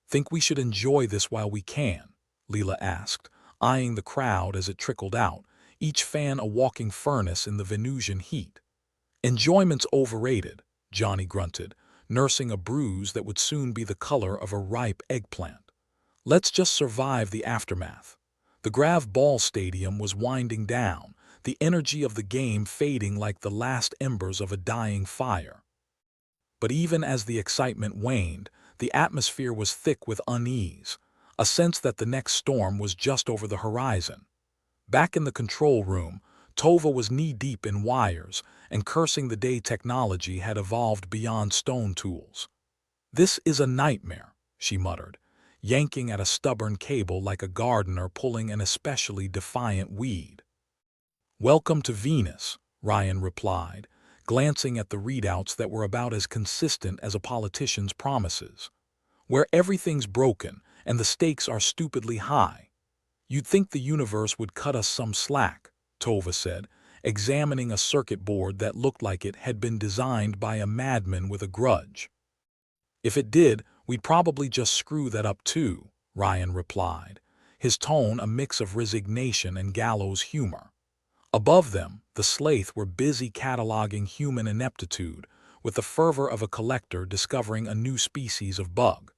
"Think we should enjoy this while we can?" Leela asked, eyeing the crowd as it trickled out, each fan a walking furnace in the Venusian heat. "Enjoyment's overrated," Johnny grunted, nursing a bruise that would soon be the color of a ripe eggplant. "Let's just survive the aftermath." The GravBall stadium was winding down, the energy of the game fading like the last embers of a dying fire. But even as the excitement waned, the atmosphere was thick with unease, a sense that the next storm was just over the horizon. Back in the control room, Tova was knee-deep in wires and cursing the day technology had evolved beyond stone tools. "This is a nightmare," she muttered, yanking at a stubborn cable like a gardener pulling an especially defiant weed. "Welcome to Venus," Ryan replied, glancing at the readouts that were about as consistent as a politician's promises. "Where everything's broken and the stakes are stupidly high. You'd think the universe would cut us some slack," Tova said, examining a circuit board that looked like it had been designed by a madman with a grudge. "If it did, we'd probably just screw that up too," Ryan replied, his tone a mix of resignation and gallows humor. Above them, the Slaith were busy cataloging human ineptitude with the fervor of a collector discovering a new species of bug.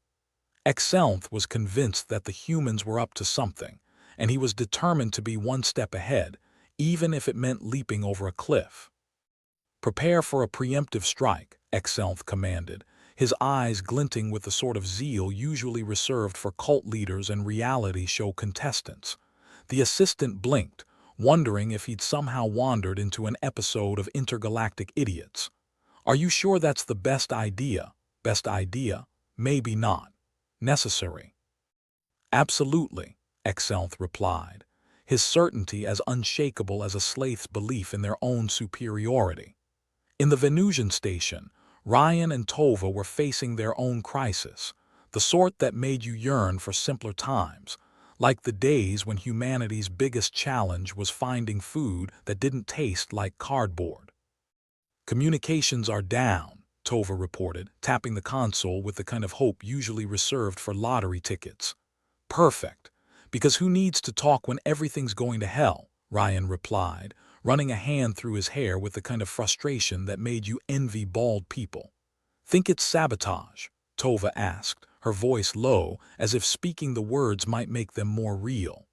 Exelmth was convinced that the humans were up to something, and he was determined to be one step ahead, even if it meant leaping over a cliff. "Prepare for a preemptive strike," Exelmth commanded, his eyes glinting with the sort of zeal usually reserved for cult leaders and reality show contestants. The assistant blinked, wondering if he'd somehow wandered into an episode of Intergalactic Idiots. "Are you sure that's the best idea?" "Best idea? Maybe not. Necessary." "Absolutely," Exelmth replied, his certainty as unshakable as a Slaith's belief in their own superiority. In the Venusian station, Ryan and Tova were facing their own crisis, the sort that made you yearn for simpler times, like the days when humanity's biggest challenge was finding food that didn't taste like cardboard. "Communications are down," Tova reported, tapping the console with the kind of hope usually reserved for lottery tickets. "Perfect. Because who needs to talk when everything's going to hell?" Ryan replied, running a hand through his hair with the kind of frustration that made you envy bald people. "Think it's sabotage?" Tova asked, her voice low, as if speaking the words might make them more real.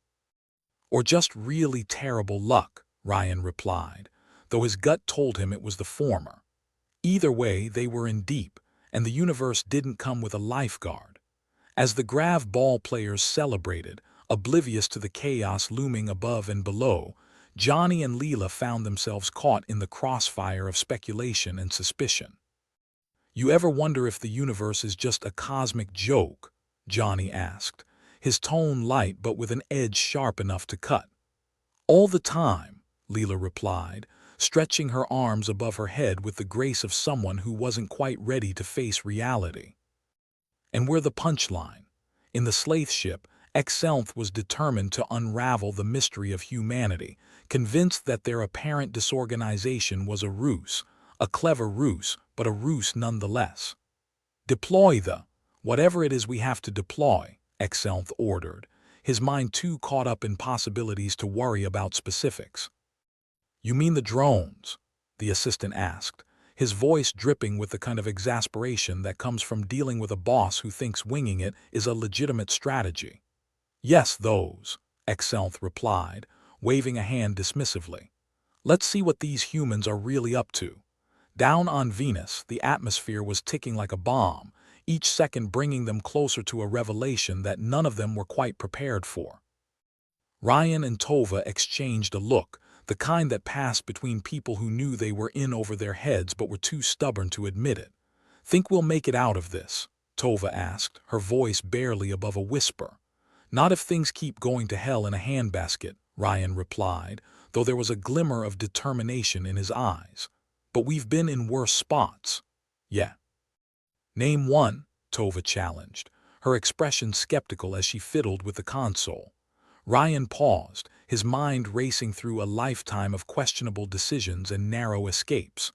"Or just really terrible luck," Ryan replied, though his gut told him it was the former. Either way, they were in deep, and the universe didn't come with a lifeguard. As the GravBall players celebrated, oblivious to the chaos looming above and below, Johnny and Leela found themselves caught in the crossfire of speculation and suspicion. "You ever wonder if the universe is just a cosmic joke?" Johnny asked, his tone light but with an edge sharp enough to cut. "All the time," Leela replied, stretching her arms above her head with the grace of someone who wasn't quite ready to face reality. "And we're the punchline." In the Slaith ship, Exelmth was determined to unravel the mystery of humanity, convinced that their apparent disorganization was a ruse, a clever ruse, but a ruse nonetheless. "Deploy whatever it is we have to deploy," Exelmth ordered, his mind too caught up in possibilities to worry about specifics. "You mean the drones?" the assistant asked, his voice dripping with the kind of exasperation that comes from dealing with a boss who thinks winging it is a legitimate strategy. "Yes, those," Exelmth replied, waving a hand dismissively. "Let's see what these humans are really up to." Down on Venus, the atmosphere was ticking like a bomb, each second bringing them closer to a revelation that none of them were quite prepared for. Ryan and Tova exchanged a look, the kind that passed between people who knew they were in over their heads but were too stubborn to admit it. "Think we'll make it out of this?" Tova asked, her voice barely above a whisper. "Not if things keep going to hell in a handbasket," Ryan replied, though there was a glimmer of determination in his eyes. "But we've been in worse spots." "Yeah." "Name one," Tova challenged, her expression skeptical as she fiddled with the console. Ryan paused, his mind racing through a lifetime of questionable decisions and narrow escapes.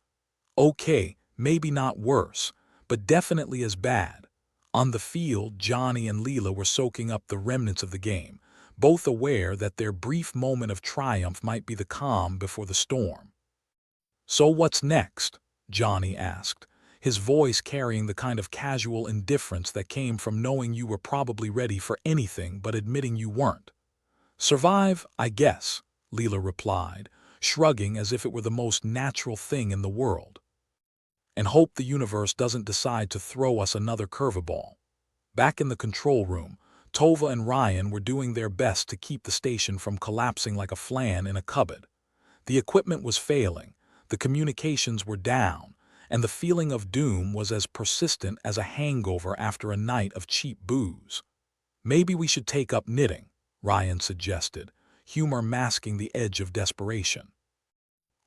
"Okay, maybe not worse, but definitely as bad." On the field, Johnny and Leela were soaking up the remnants of the game, both aware that their brief moment of triumph might be the calm before the storm. "So what's next?" Johnny asked, his voice carrying the kind of casual indifference that came from knowing you were probably ready for anything but admitting you weren't. "Survive, I guess," Leela replied, shrugging as if it were the most natural thing in the world. "And hope the universe doesn't decide to throw us another curveball." Back in the control room, Tova and Ryan were doing their best to keep the station from collapsing like a flan in a cupboard. The equipment was failing, the communications were down, and the feeling of doom was as persistent as a hangover after a night of cheap booze. "Maybe we should take up knitting," Ryan suggested, humor masking the edge of desperation.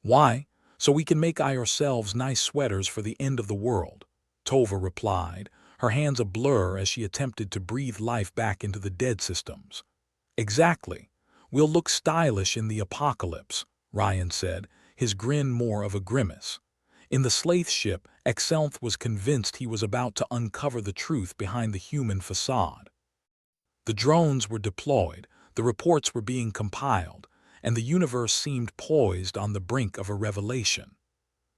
"Why? So we can make ourselves nice sweaters for the end of the world," Tova replied, her hands a blur as she attempted to breathe life back into the dead systems. "Exactly. We'll look stylish in the apocalypse," Ryan said, his grin more of a grimace. In the Slaith ship, Exelth was convinced he was about to uncover the truth behind the human facade. The drones were deployed, the reports were being compiled, and the universe seemed poised on the brink of a revelation.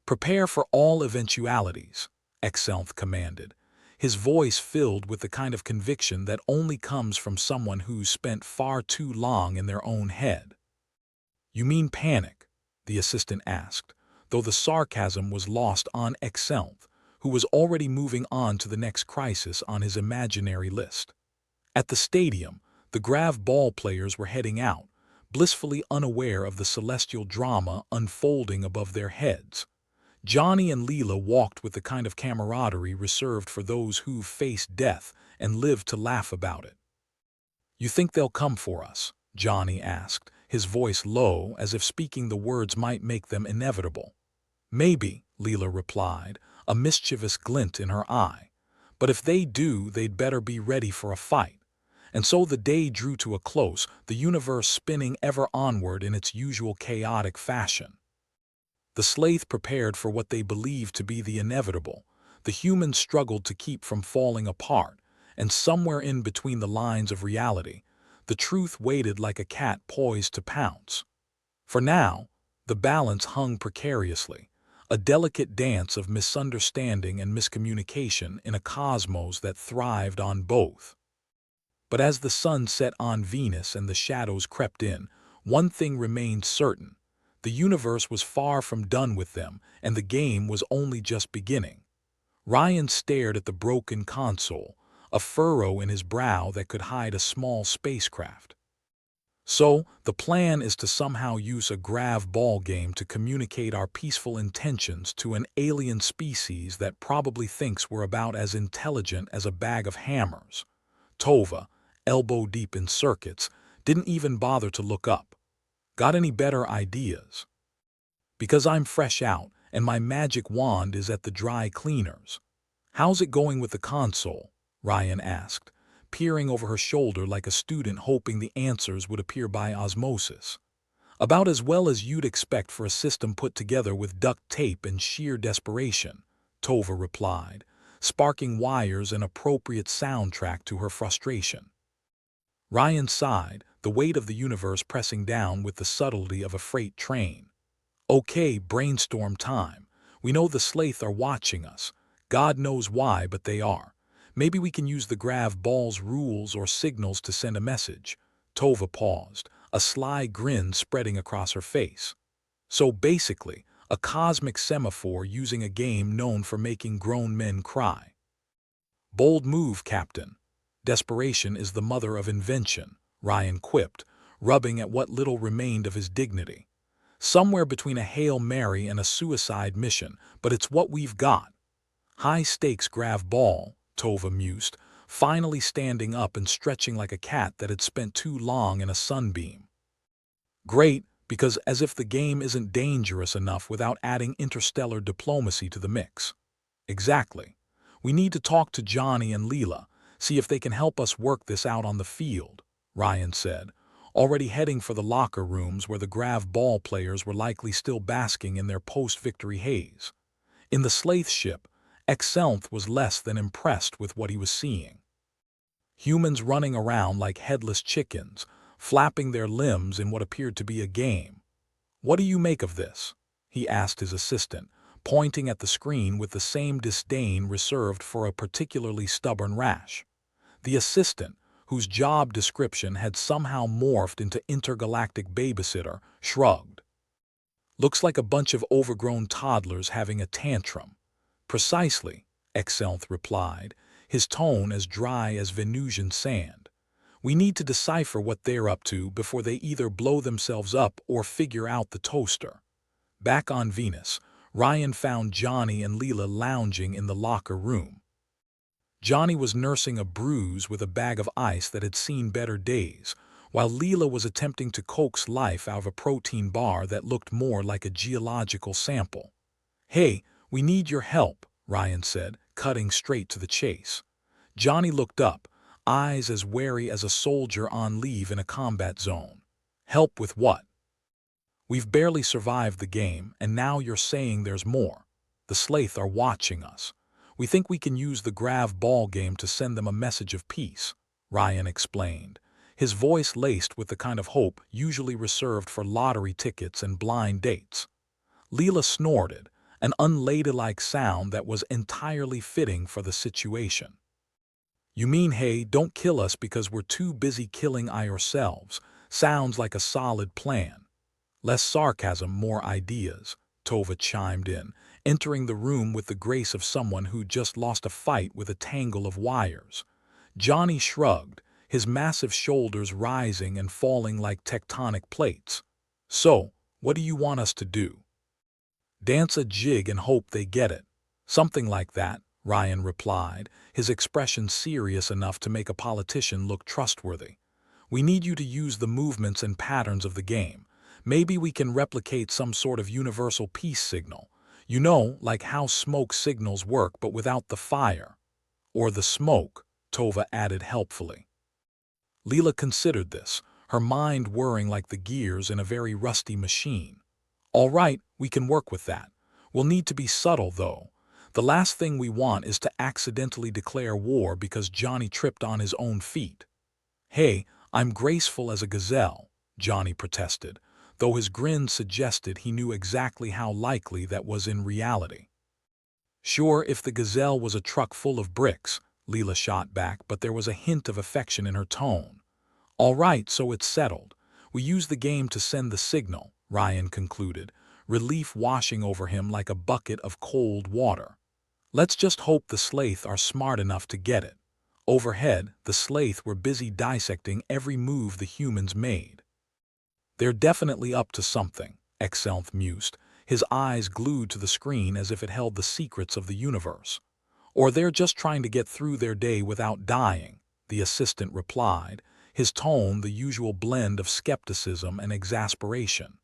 "Prepare for all eventualities," Exelth commanded, his voice filled with the kind of conviction that only comes from someone who's spent far too long in their own head. "You mean panic?" the assistant asked, though the sarcasm was lost on Exelth, who was already moving on to the next crisis on his imaginary list. At the stadium, the GravBall players were heading out, blissfully unaware of the celestial drama unfolding above their heads. Johnny and Leela walked with the kind of camaraderie reserved for those who've faced death and lived to laugh about it. "You think they'll come for us?" Johnny asked, his voice low as if speaking the words might make them inevitable. "Maybe," Leela replied, a mischievous glint in her eye. "But if they do, they'd better be ready for a fight." And so the day drew to a close, the universe spinning ever onward in its usual chaotic fashion. The Slaith prepared for what they believed to be the inevitable. The humans struggled to keep from falling apart, and somewhere in between the lines of reality, the truth waited like a cat poised to pounce. For now, the balance hung precariously, a delicate dance of misunderstanding and miscommunication in a cosmos that thrived on both. But as the sun set on Venus and the shadows crept in, one thing remained certain. The universe was far from done with them, and the game was only just beginning. Ryan stared at the broken console, a furrow in his brow that could hide a small spacecraft. "So, the plan is to somehow use a GravBall game to communicate our peaceful intentions to an alien species that probably thinks we're about as intelligent as a bag of hammers." Tova, elbow-deep in circuits, didn't even bother to look up. "Got any better ideas?" "Because I'm fresh out, and my magic wand is at the dry cleaners." "How's it going with the console?" Ryan asked, peering over her shoulder like a student hoping the answers would appear by osmosis. "About as well as you'd expect for a system put together with duct tape and sheer desperation," Tova replied, sparking wires an appropriate soundtrack to her frustration. Ryan sighed, the weight of the universe pressing down with the subtlety of a freight train. "Okay, brainstorm time. We know the Slaith are watching us. God knows why, but they are. Maybe we can use the GravBall's rules or signals to send a message." Tova paused, a sly grin spreading across her face. "So basically, a cosmic semaphore using a game known for making grown men cry." "Bold move, Captain. Desperation is the mother of invention," Ryan quipped, rubbing at what little remained of his dignity. Somewhere between a Hail Mary and a suicide mission, but it's what we've got. High-stakes GravBall, Tova mused, finally standing up and stretching like a cat that had spent too long in a sunbeam. Great, because as if the game isn't dangerous enough without adding interstellar diplomacy to the mix. Exactly. We need to talk to Johnny and Leela, see if they can help us work this out on the field, Ryan said, already heading for the locker rooms where the GravBall players were likely still basking in their post-victory haze. In the Slaith ship, Exelth was less than impressed with what he was seeing. Humans running around like headless chickens, flapping their limbs in what appeared to be a game. "What do you make of this?" he asked his assistant, pointing at the screen with the same disdain reserved for a particularly stubborn rash. The assistant, whose job description had somehow morphed into intergalactic babysitter, shrugged. "Looks like a bunch of overgrown toddlers having a tantrum." "Precisely," Exelth replied, his tone as dry as Venusian sand. "We need to decipher what they're up to before they either blow themselves up or figure out the toaster." Back on Venus, Ryan found Johnny and Leela lounging in the locker room. Johnny was nursing a bruise with a bag of ice that had seen better days, while Leela was attempting to coax life out of a protein bar that looked more like a geological sample. "Hey, we need your help," Ryan said, cutting straight to the chase. Johnny looked up, eyes as wary as a soldier on leave in a combat zone. "Help with what?" "We've barely survived the game, and now you're saying there's more. The Slaith are watching us. We think we can use the GravBall game to send them a message of peace," Ryan explained, his voice laced with the kind of hope usually reserved for lottery tickets and blind dates. Leela snorted, an unladylike sound that was entirely fitting for the situation. "You mean, hey, don't kill us because we're too busy killing ourselves. Sounds like a solid plan." "Less sarcasm, more ideas," Tova chimed in, entering the room with the grace of someone who just lost a fight with a tangle of wires. Johnny shrugged, his massive shoulders rising and falling like tectonic plates. "So, what do you want us to do?" "Dance a jig and hope they get it." "Something like that," Ryan replied, his expression serious enough to make a politician look trustworthy. "We need you to use the movements and patterns of the game. Maybe we can replicate some sort of universal peace signal. You know, like how smoke signals work but without the fire." "Or the smoke," Tova added helpfully. Leela considered this, her mind whirring like the gears in a very rusty machine. "All right, we can work with that. We'll need to be subtle, though. The last thing we want is to accidentally declare war because Johnny tripped on his own feet." "Hey, I'm graceful as a gazelle," Johnny protested, though his grin suggested he knew exactly how likely that was in reality. "Sure, if the gazelle was a truck full of bricks," Leela shot back, but there was a hint of affection in her tone. "All right, so it's settled. We use the game to send the signal," Ryan concluded, relief washing over him like a bucket of cold water. "Let's just hope the Slaith are smart enough to get it." Overhead, the Slaith were busy dissecting every move the humans made. "They're definitely up to something," Exelth mused, his eyes glued to the screen as if it held the secrets of the universe. "Or they're just trying to get through their day without dying," the assistant replied, his tone the usual blend of skepticism and exasperation.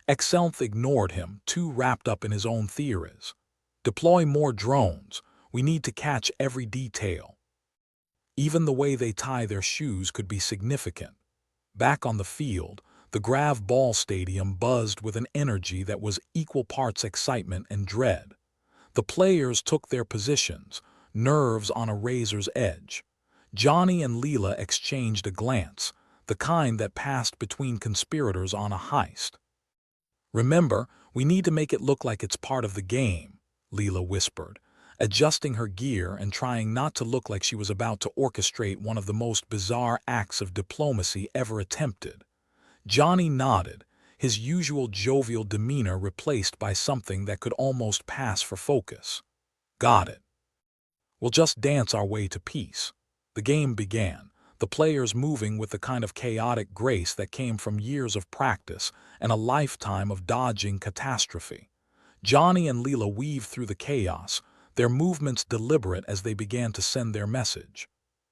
Exelth ignored him, too wrapped up in his own theories. "Deploy more drones. We need to catch every detail." Even the way they tie their shoes could be significant. Back on the field, the GravBall stadium buzzed with an energy that was equal parts excitement and dread. The players took their positions, nerves on a razor's edge. Johnny and Leela exchanged a glance, the kind that passed between conspirators on a heist. "Remember, we need to make it look like it's part of the game," Leela whispered, adjusting her gear and trying not to look like she was about to orchestrate one of the most bizarre acts of diplomacy ever attempted. Johnny nodded, his usual jovial demeanor replaced by something that could almost pass for focus. "Got it. We'll just dance our way to peace." The game began, the players moving with the kind of chaotic grace that came from years of practice and a lifetime of dodging catastrophe. Johnny and Leela weaved through the chaos, their movements deliberate as they began to send their message.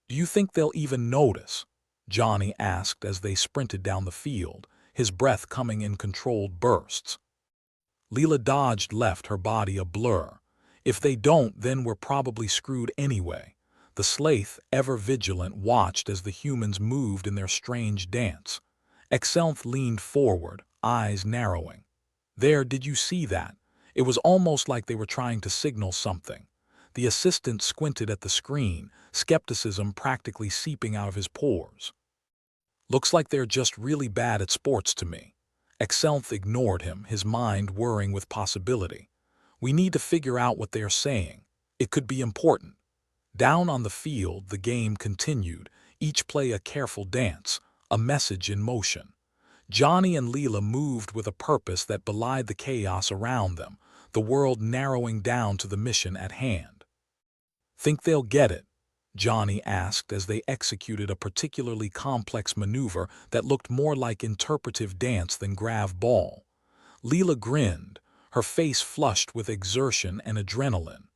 "Do you think they'll even notice?" Johnny asked as they sprinted down the field, his breath coming in controlled bursts. Leela dodged left, her body a blur. "If they don't, then we're probably screwed anyway." The Slaith, ever vigilant, watched as the humans moved in their strange dance. Exelth leaned forward, eyes narrowing. "There, did you see that?" It was almost like they were trying to signal something. The assistant squinted at the screen, skepticism practically seeping out of his pores. "Looks like they're just really bad at sports to me." Exelth ignored him, his mind whirring with possibility. "We need to figure out what they are saying. It could be important." Down on the field, the game continued, each play a careful dance, a message in motion. Johnny and Leela moved with a purpose that belied the chaos around them, the world narrowing down to the mission at hand. "Think they'll get it?" Johnny asked as they executed a particularly complex maneuver that looked more like interpretive dance than GravBall. Leela grinned, her face flushed with exertion and adrenaline.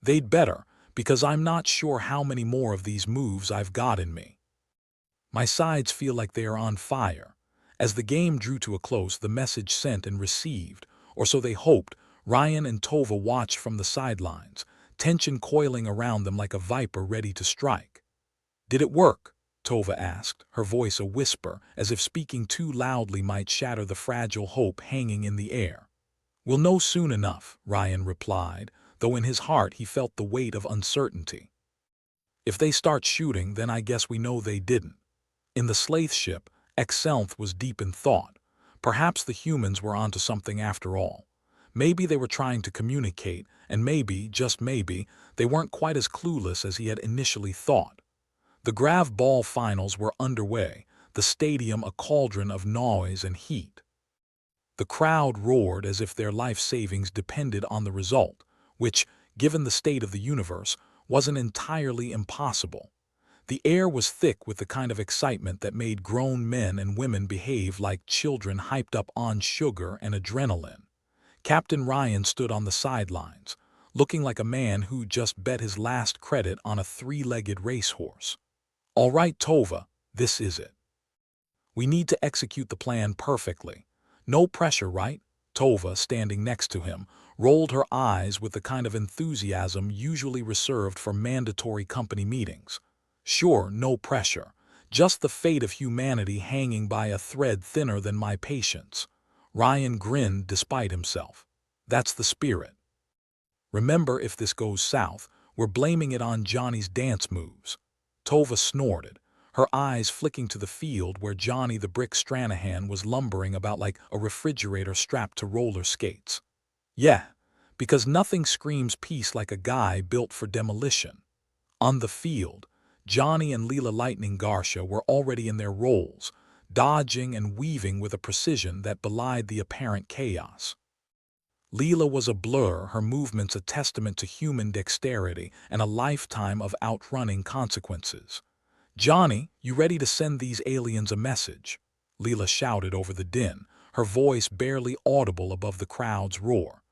"They'd better, because I'm not sure how many more of these moves I've got in me. My sides feel like they are on fire." As the game drew to a close, the message sent and received, or so they hoped, Ryan and Tova watched from the sidelines, tension coiling around them like a viper ready to strike. "Did it work?" Tova asked, her voice a whisper, as if speaking too loudly might shatter the fragile hope hanging in the air. "We'll know soon enough," Ryan replied, though in his heart he felt the weight of uncertainty. "If they start shooting, then I guess we know they didn't." In the Slaith ship, Exelth was deep in thought. Perhaps the humans were onto something after all. Maybe they were trying to communicate, and maybe, just maybe, they weren't quite as clueless as he had initially thought. The GravBall finals were underway, the stadium a cauldron of noise and heat. The crowd roared as if their life savings depended on the result, which, given the state of the universe, wasn't entirely impossible. The air was thick with the kind of excitement that made grown men and women behave like children hyped up on sugar and adrenaline. Captain Ryan stood on the sidelines, looking like a man who just bet his last credit on a three-legged racehorse. "All right, Tova, this is it. We need to execute the plan perfectly. No pressure, right?" Tova, standing next to him, rolled her eyes with the kind of enthusiasm usually reserved for mandatory company meetings. "Sure, no pressure. Just the fate of humanity hanging by a thread thinner than my patience." Ryan grinned despite himself. "That's the spirit. Remember, if this goes south, we're blaming it on Johnny's dance moves." Tova snorted, her eyes flicking to the field where Johnny the Brick Stranahan was lumbering about like a refrigerator strapped to roller skates. "Yeah, because nothing screams peace like a guy built for demolition." On the field, Johnny and Leela Lightning Garsha were already in their roles, dodging and weaving with a precision that belied the apparent chaos. Leela was a blur, her movements a testament to human dexterity and a lifetime of outrunning consequences. "Johnny, you ready to send these aliens a message?" Leela shouted over the din, her voice barely audible above the crowd's roar.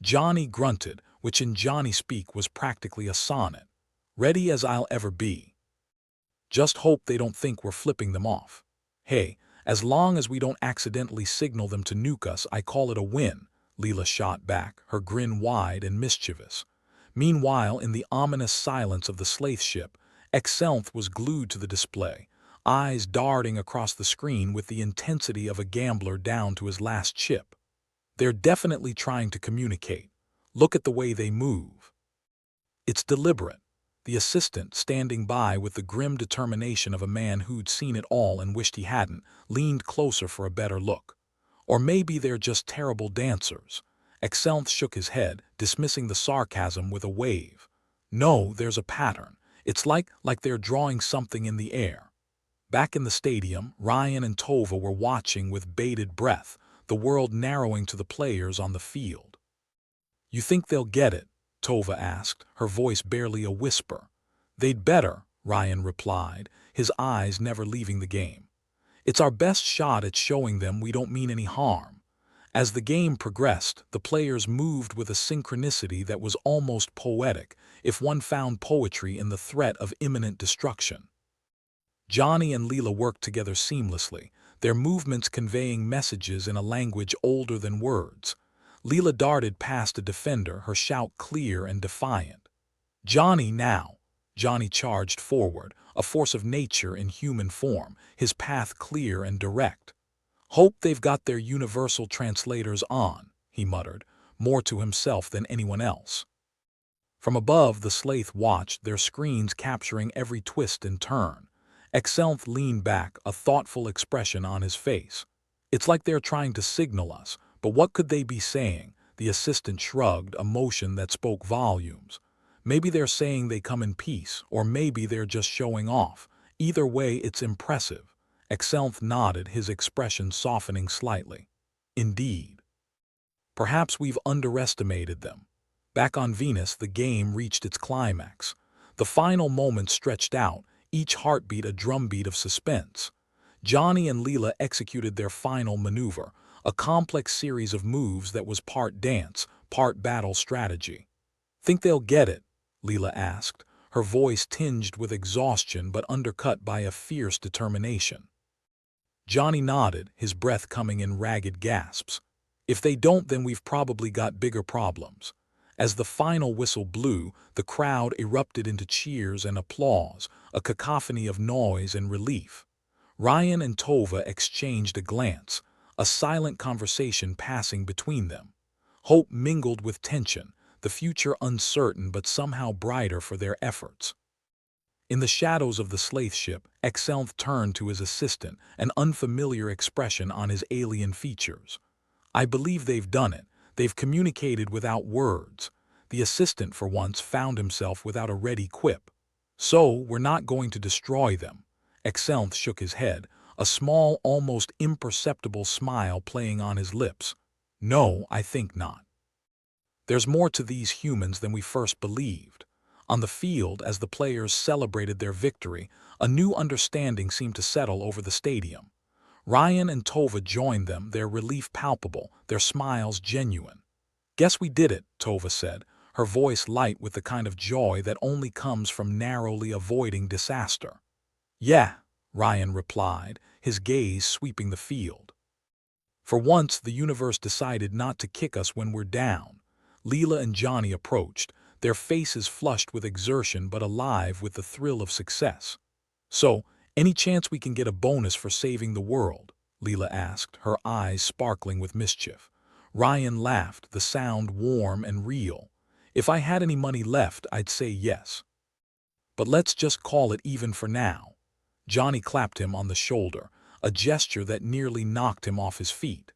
Johnny grunted, which in Johnny speak was practically a sonnet. "Ready as I'll ever be. Just hope they don't think we're flipping them off. Hey, as long as we don't accidentally signal them to nuke us, I call it a win," Leela shot back, her grin wide and mischievous. Meanwhile, in the ominous silence of the Slaith ship, Exelth was glued to the display, eyes darting across the screen with the intensity of a gambler down to his last chip. "They're definitely trying to communicate. Look at the way they move. It's deliberate." The assistant, standing by with the grim determination of a man who'd seen it all and wished he hadn't, leaned closer for a better look. "Or maybe they're just terrible dancers." Exelth shook his head, dismissing the sarcasm with a wave. "No, there's a pattern. It's like they're drawing something in the air." Back in the stadium, Ryan and Tova were watching with bated breath, the world narrowing to the players on the field. "You think they'll get it?" Tova asked, her voice barely a whisper. "They'd better," Ryan replied, his eyes never leaving the game. "It's our best shot at showing them we don't mean any harm." As the game progressed, the players moved with a synchronicity that was almost poetic, if one found poetry in the threat of imminent destruction. Johnny and Leela worked together seamlessly, their movements conveying messages in a language older than words. Leela darted past a defender, her shout clear and defiant. "Johnny now!" Johnny charged forward, a force of nature in human form, his path clear and direct. "Hope they've got their universal translators on," he muttered, more to himself than anyone else. From above, the Slaith watched, their screens capturing every twist and turn. Exelth leaned back, a thoughtful expression on his face. "It's like they're trying to signal us, but what could they be saying?" The assistant shrugged, a motion that spoke volumes. "Maybe they're saying they come in peace, or maybe they're just showing off. Either way, it's impressive." Exelth nodded, his expression softening slightly. "Indeed. Perhaps we've underestimated them." Back on Venus, the game reached its climax. The final moments stretched out, each heartbeat a drumbeat of suspense. Johnny and Leela executed their final maneuver, a complex series of moves that was part dance, part battle strategy. "Think they'll get it?" Leela asked, her voice tinged with exhaustion but undercut by a fierce determination. Johnny nodded, his breath coming in ragged gasps. "If they don't, then we've probably got bigger problems." As the final whistle blew, the crowd erupted into cheers and applause, a cacophony of noise and relief. Ryan and Tova exchanged a glance, a silent conversation passing between them. Hope mingled with tension, the future uncertain but somehow brighter for their efforts. In the shadows of the Slaith ship, Exelth turned to his assistant, an unfamiliar expression on his alien features. "I believe they've done it. They've communicated without words." The assistant, for once, found himself without a ready quip. "So, we're not going to destroy them." Exelth shook his head, a small, almost imperceptible smile playing on his lips. "No, I think not. There's more to these humans than we first believed." On the field, as the players celebrated their victory, a new understanding seemed to settle over the stadium. Ryan and Tova joined them, their relief palpable, their smiles genuine. "Guess we did it," Tova said, her voice light with the kind of joy that only comes from narrowly avoiding disaster. "Yeah," Ryan replied, his gaze sweeping the field. "For once, the universe decided not to kick us when we're down." Leela and Johnny approached, their faces flushed with exertion but alive with the thrill of success. "So, any chance we can get a bonus for saving the world?" Leela asked, her eyes sparkling with mischief. Ryan laughed, the sound warm and real. "If I had any money left, I'd say yes. But let's just call it even for now." Johnny clapped him on the shoulder, a gesture that nearly knocked him off his feet.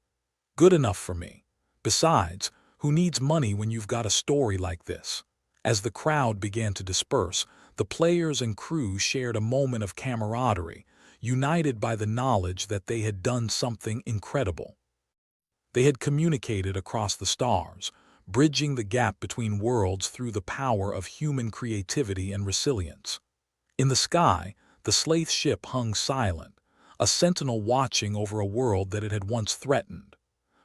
"Good enough for me. Besides, who needs money when you've got a story like this?" As the crowd began to disperse, the players and crew shared a moment of camaraderie, united by the knowledge that they had done something incredible. They had communicated across the stars, bridging the gap between worlds through the power of human creativity and resilience. In the sky, the Slaith ship hung silent, a sentinel watching over a world that it had once threatened.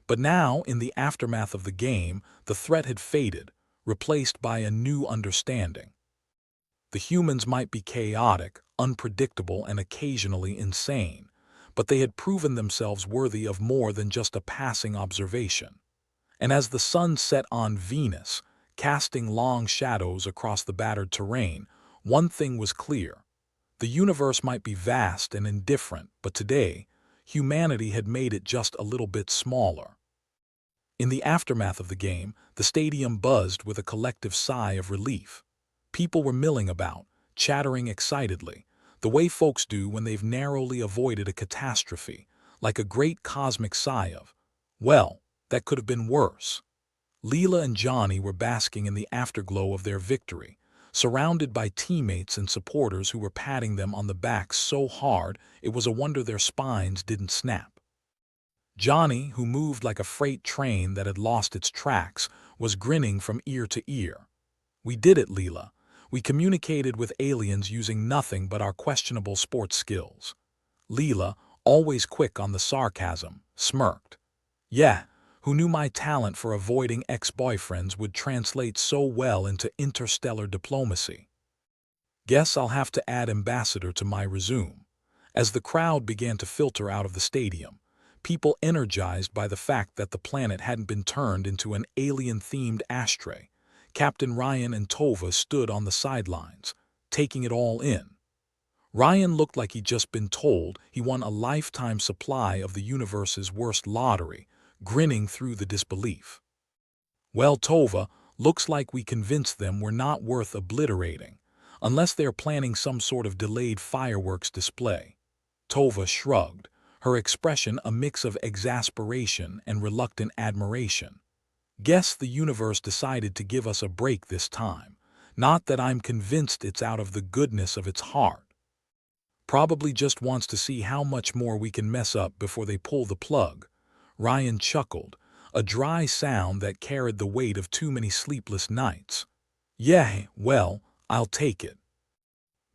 But now, in the aftermath of the game, the threat had faded, replaced by a new understanding. The humans might be chaotic, unpredictable, and occasionally insane, but they had proven themselves worthy of more than just a passing observation. And as the sun set on Venus, casting long shadows across the battered terrain, one thing was clear. The universe might be vast and indifferent, but today, humanity had made it just a little bit smaller. In the aftermath of the game, the stadium buzzed with a collective sigh of relief. People were milling about, chattering excitedly, the way folks do when they've narrowly avoided a catastrophe, like a great cosmic sigh of, "Well, that could have been worse." Leela and Johnny were basking in the afterglow of their victory, surrounded by teammates and supporters who were patting them on the back so hard it was a wonder their spines didn't snap. Johnny, who moved like a freight train that had lost its tracks, was grinning from ear to ear. "We did it, Leela. We communicated with aliens using nothing but our questionable sports skills. Leela, always quick on the sarcasm, smirked. Yeah, who knew my talent for avoiding ex-boyfriends would translate so well into interstellar diplomacy? Guess I'll have to add ambassador to my resume. As the crowd began to filter out of the stadium, people energized by the fact that the planet hadn't been turned into an alien-themed ashtray, Captain Ryan and Tova stood on the sidelines, taking it all in. Ryan looked like he'd just been told he won a lifetime supply of the universe's worst lottery, grinning through the disbelief. Well, Tova, looks like we convinced them we're not worth obliterating, unless they're planning some sort of delayed fireworks display. Tova shrugged, her expression a mix of exasperation and reluctant admiration. Guess the universe decided to give us a break this time, not that I'm convinced it's out of the goodness of its heart. Probably just wants to see how much more we can mess up before they pull the plug. Ryan chuckled, a dry sound that carried the weight of too many sleepless nights. Yeah, well, I'll take it.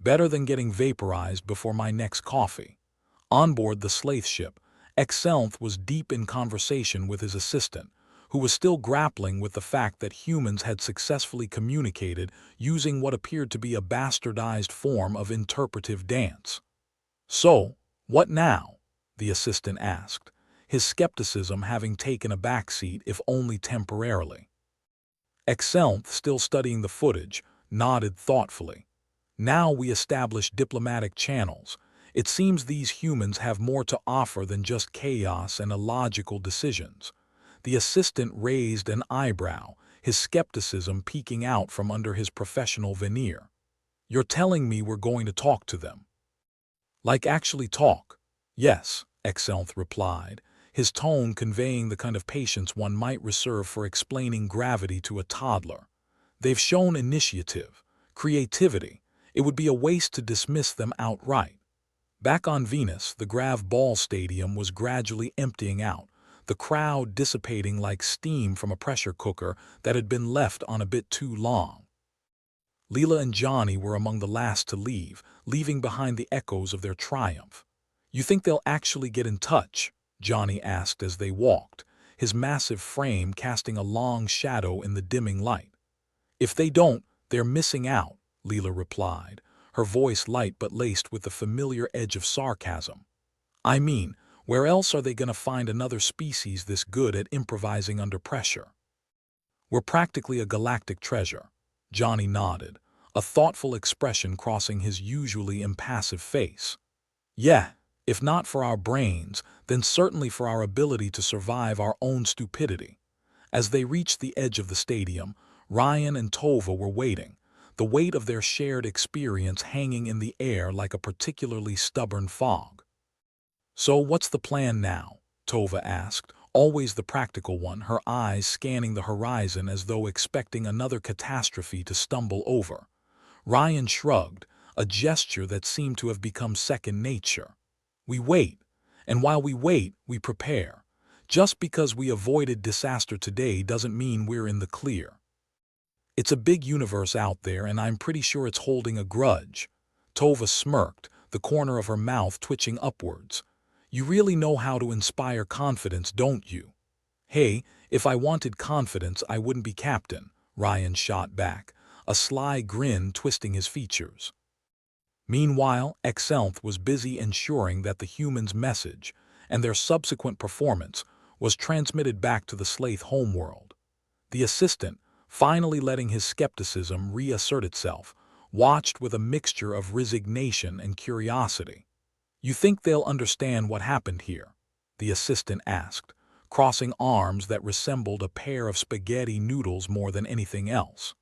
Better than getting vaporized before my next coffee. On board the Slaith ship, Exelth was deep in conversation with his assistant, who was still grappling with the fact that humans had successfully communicated using what appeared to be a bastardized form of interpretive dance. So, what now? The assistant asked, his skepticism having taken a backseat if only temporarily. Exelth, still studying the footage, nodded thoughtfully. Now we establish diplomatic channels. It seems these humans have more to offer than just chaos and illogical decisions. The assistant raised an eyebrow, his skepticism peeking out from under his professional veneer. You're telling me we're going to talk to them? Like actually talk? Yes, Exelth replied, his tone conveying the kind of patience one might reserve for explaining gravity to a toddler. They've shown initiative, creativity. It would be a waste to dismiss them outright. Back on Venus, the GravBall stadium was gradually emptying out, the crowd dissipating like steam from a pressure cooker that had been left on a bit too long. Leela and Johnny were among the last to leave, leaving behind the echoes of their triumph. You think they'll actually get in touch? Johnny asked as they walked, his massive frame casting a long shadow in the dimming light. If they don't, they're missing out, Leela replied, her voice light but laced with the familiar edge of sarcasm. I mean, where else are they going to find another species this good at improvising under pressure? We're practically a galactic treasure. Johnny nodded, a thoughtful expression crossing his usually impassive face. Yeah, if not for our brains, then certainly for our ability to survive our own stupidity. As they reached the edge of the stadium, Ryan and Tova were waiting, the weight of their shared experience hanging in the air like a particularly stubborn fog. So what's the plan now? Tova asked, always the practical one, her eyes scanning the horizon as though expecting another catastrophe to stumble over. Ryan shrugged, a gesture that seemed to have become second nature. We wait, and while we wait, we prepare. Just because we avoided disaster today doesn't mean we're in the clear. It's a big universe out there, and I'm pretty sure it's holding a grudge. Tova smirked, the corner of her mouth twitching upwards. You really know how to inspire confidence, don't you? Hey, if I wanted confidence, I wouldn't be captain, Ryan shot back, a sly grin twisting his features. Meanwhile, Exelth was busy ensuring that the humans' message, and their subsequent performance, was transmitted back to the Slaith homeworld. The assistant, finally letting his skepticism reassert itself, watched with a mixture of resignation and curiosity. You think they'll understand what happened here? The assistant asked, crossing arms that resembled a pair of spaghetti noodles more than anything else.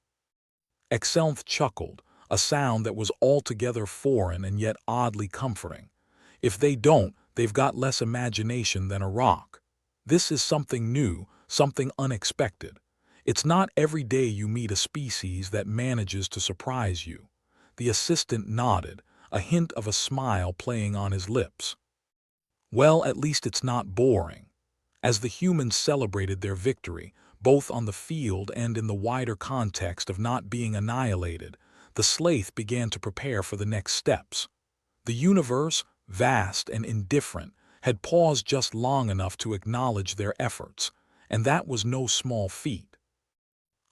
Exelth chuckled, a sound that was altogether foreign and yet oddly comforting. If they don't, they've got less imagination than a rock. This is something new, something unexpected. It's not every day you meet a species that manages to surprise you. The assistant nodded, a hint of a smile playing on his lips. Well, at least it's not boring. As the humans celebrated their victory, both on the field and in the wider context of not being annihilated, the Slaith began to prepare for the next steps. The universe, vast and indifferent, had paused just long enough to acknowledge their efforts, and that was no small feat.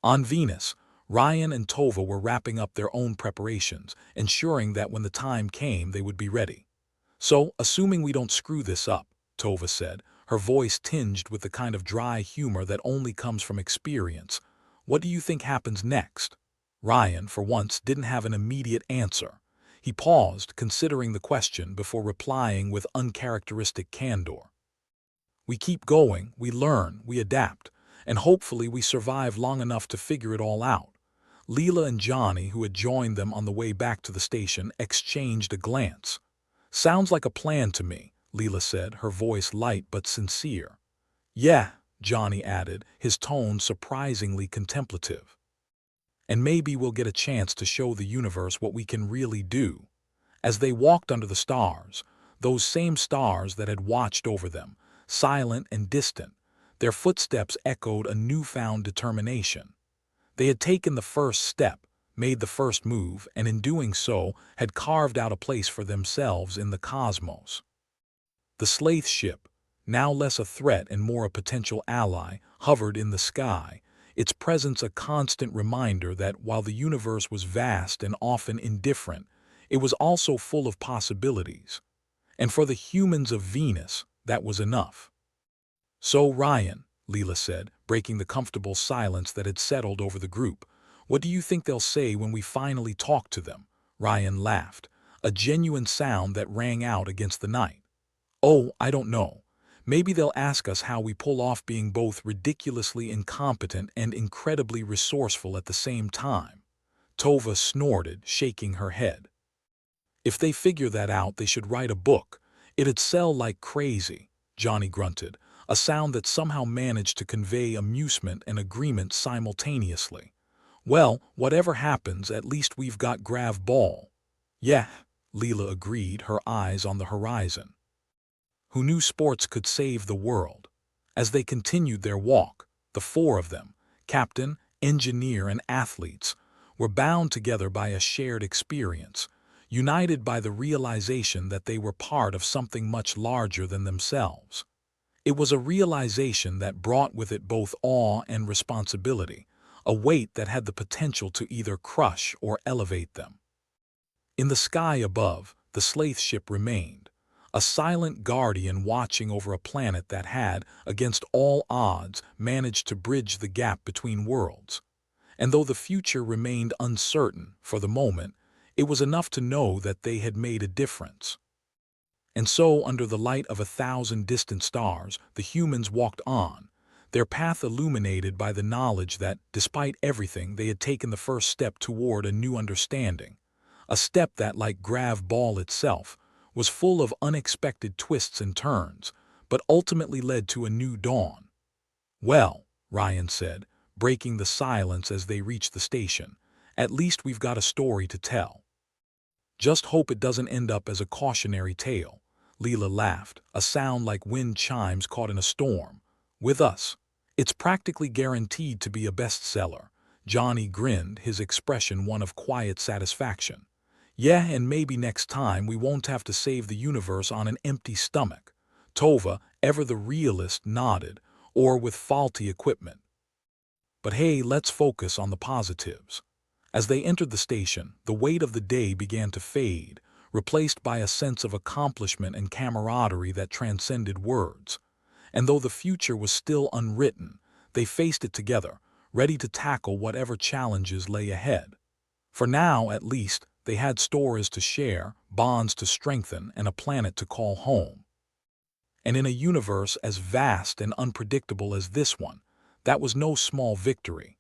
On Venus, Ryan and Tova were wrapping up their own preparations, ensuring that when the time came they would be ready. "So, assuming we don't screw this up," Tova said, her voice tinged with the kind of dry humor that only comes from experience, "what do you think happens next?" Ryan, for once, didn't have an immediate answer. He paused, considering the question before replying with uncharacteristic candor. "We keep going, we learn, we adapt, and hopefully we survive long enough to figure it all out." Leela and Johnny, who had joined them on the way back to the station, exchanged a glance. "Sounds like a plan to me," Leela said, her voice light but sincere. "Yeah," Johnny added, his tone surprisingly contemplative. "And maybe we'll get a chance to show the universe what we can really do." As they walked under the stars, those same stars that had watched over them, silent and distant, their footsteps echoed a newfound determination. They had taken the first step, made the first move, and in doing so had carved out a place for themselves in the cosmos. The Slaith ship, now less a threat and more a potential ally, hovered in the sky, its presence a constant reminder that while the universe was vast and often indifferent, it was also full of possibilities. And for the humans of Venus, that was enough. "So, Ryan," Leela said, breaking the comfortable silence that had settled over the group, "what do you think they'll say when we finally talk to them?" Ryan laughed, a genuine sound that rang out against the night. "Oh, I don't know. Maybe they'll ask us how we pull off being both ridiculously incompetent and incredibly resourceful at the same time." Tova snorted, shaking her head. "If they figure that out, they should write a book. It'd sell like crazy," Johnny grunted, a sound that somehow managed to convey amusement and agreement simultaneously. "Well, whatever happens, at least we've got GravBall." "Yeah," Leela agreed, her eyes on the horizon. Who knew sports could save the world? As they continued their walk, the four of them, captain, engineer, and athletes, were bound together by a shared experience, united by the realization that they were part of something much larger than themselves. It was a realization that brought with it both awe and responsibility, a weight that had the potential to either crush or elevate them. In the sky above, the Slaith ship remained, a silent guardian watching over a planet that had, against all odds, managed to bridge the gap between worlds. And though the future remained uncertain for the moment, it was enough to know that they had made a difference. And so, under the light of 1,000 distant stars, the humans walked on, their path illuminated by the knowledge that, despite everything, they had taken the first step toward a new understanding, a step that, like GravBall itself, was full of unexpected twists and turns, but ultimately led to a new dawn. "Well," Ryan said, breaking the silence as they reached the station, "at least we've got a story to tell." "Just hope it doesn't end up as a cautionary tale," Leela laughed, a sound like wind chimes caught in a storm. "With us, it's practically guaranteed to be a bestseller." Johnny grinned, his expression one of quiet satisfaction. "Yeah, and maybe next time we won't have to save the universe on an empty stomach." Tova, ever the realist, nodded, "or with faulty equipment." But hey, let's focus on the positives. As they entered the station, the weight of the day began to fade, replaced by a sense of accomplishment and camaraderie that transcended words. And though the future was still unwritten, they faced it together, ready to tackle whatever challenges lay ahead. For now, at least, they had stories to share, bonds to strengthen, and a planet to call home. And in a universe as vast and unpredictable as this one, that was no small victory.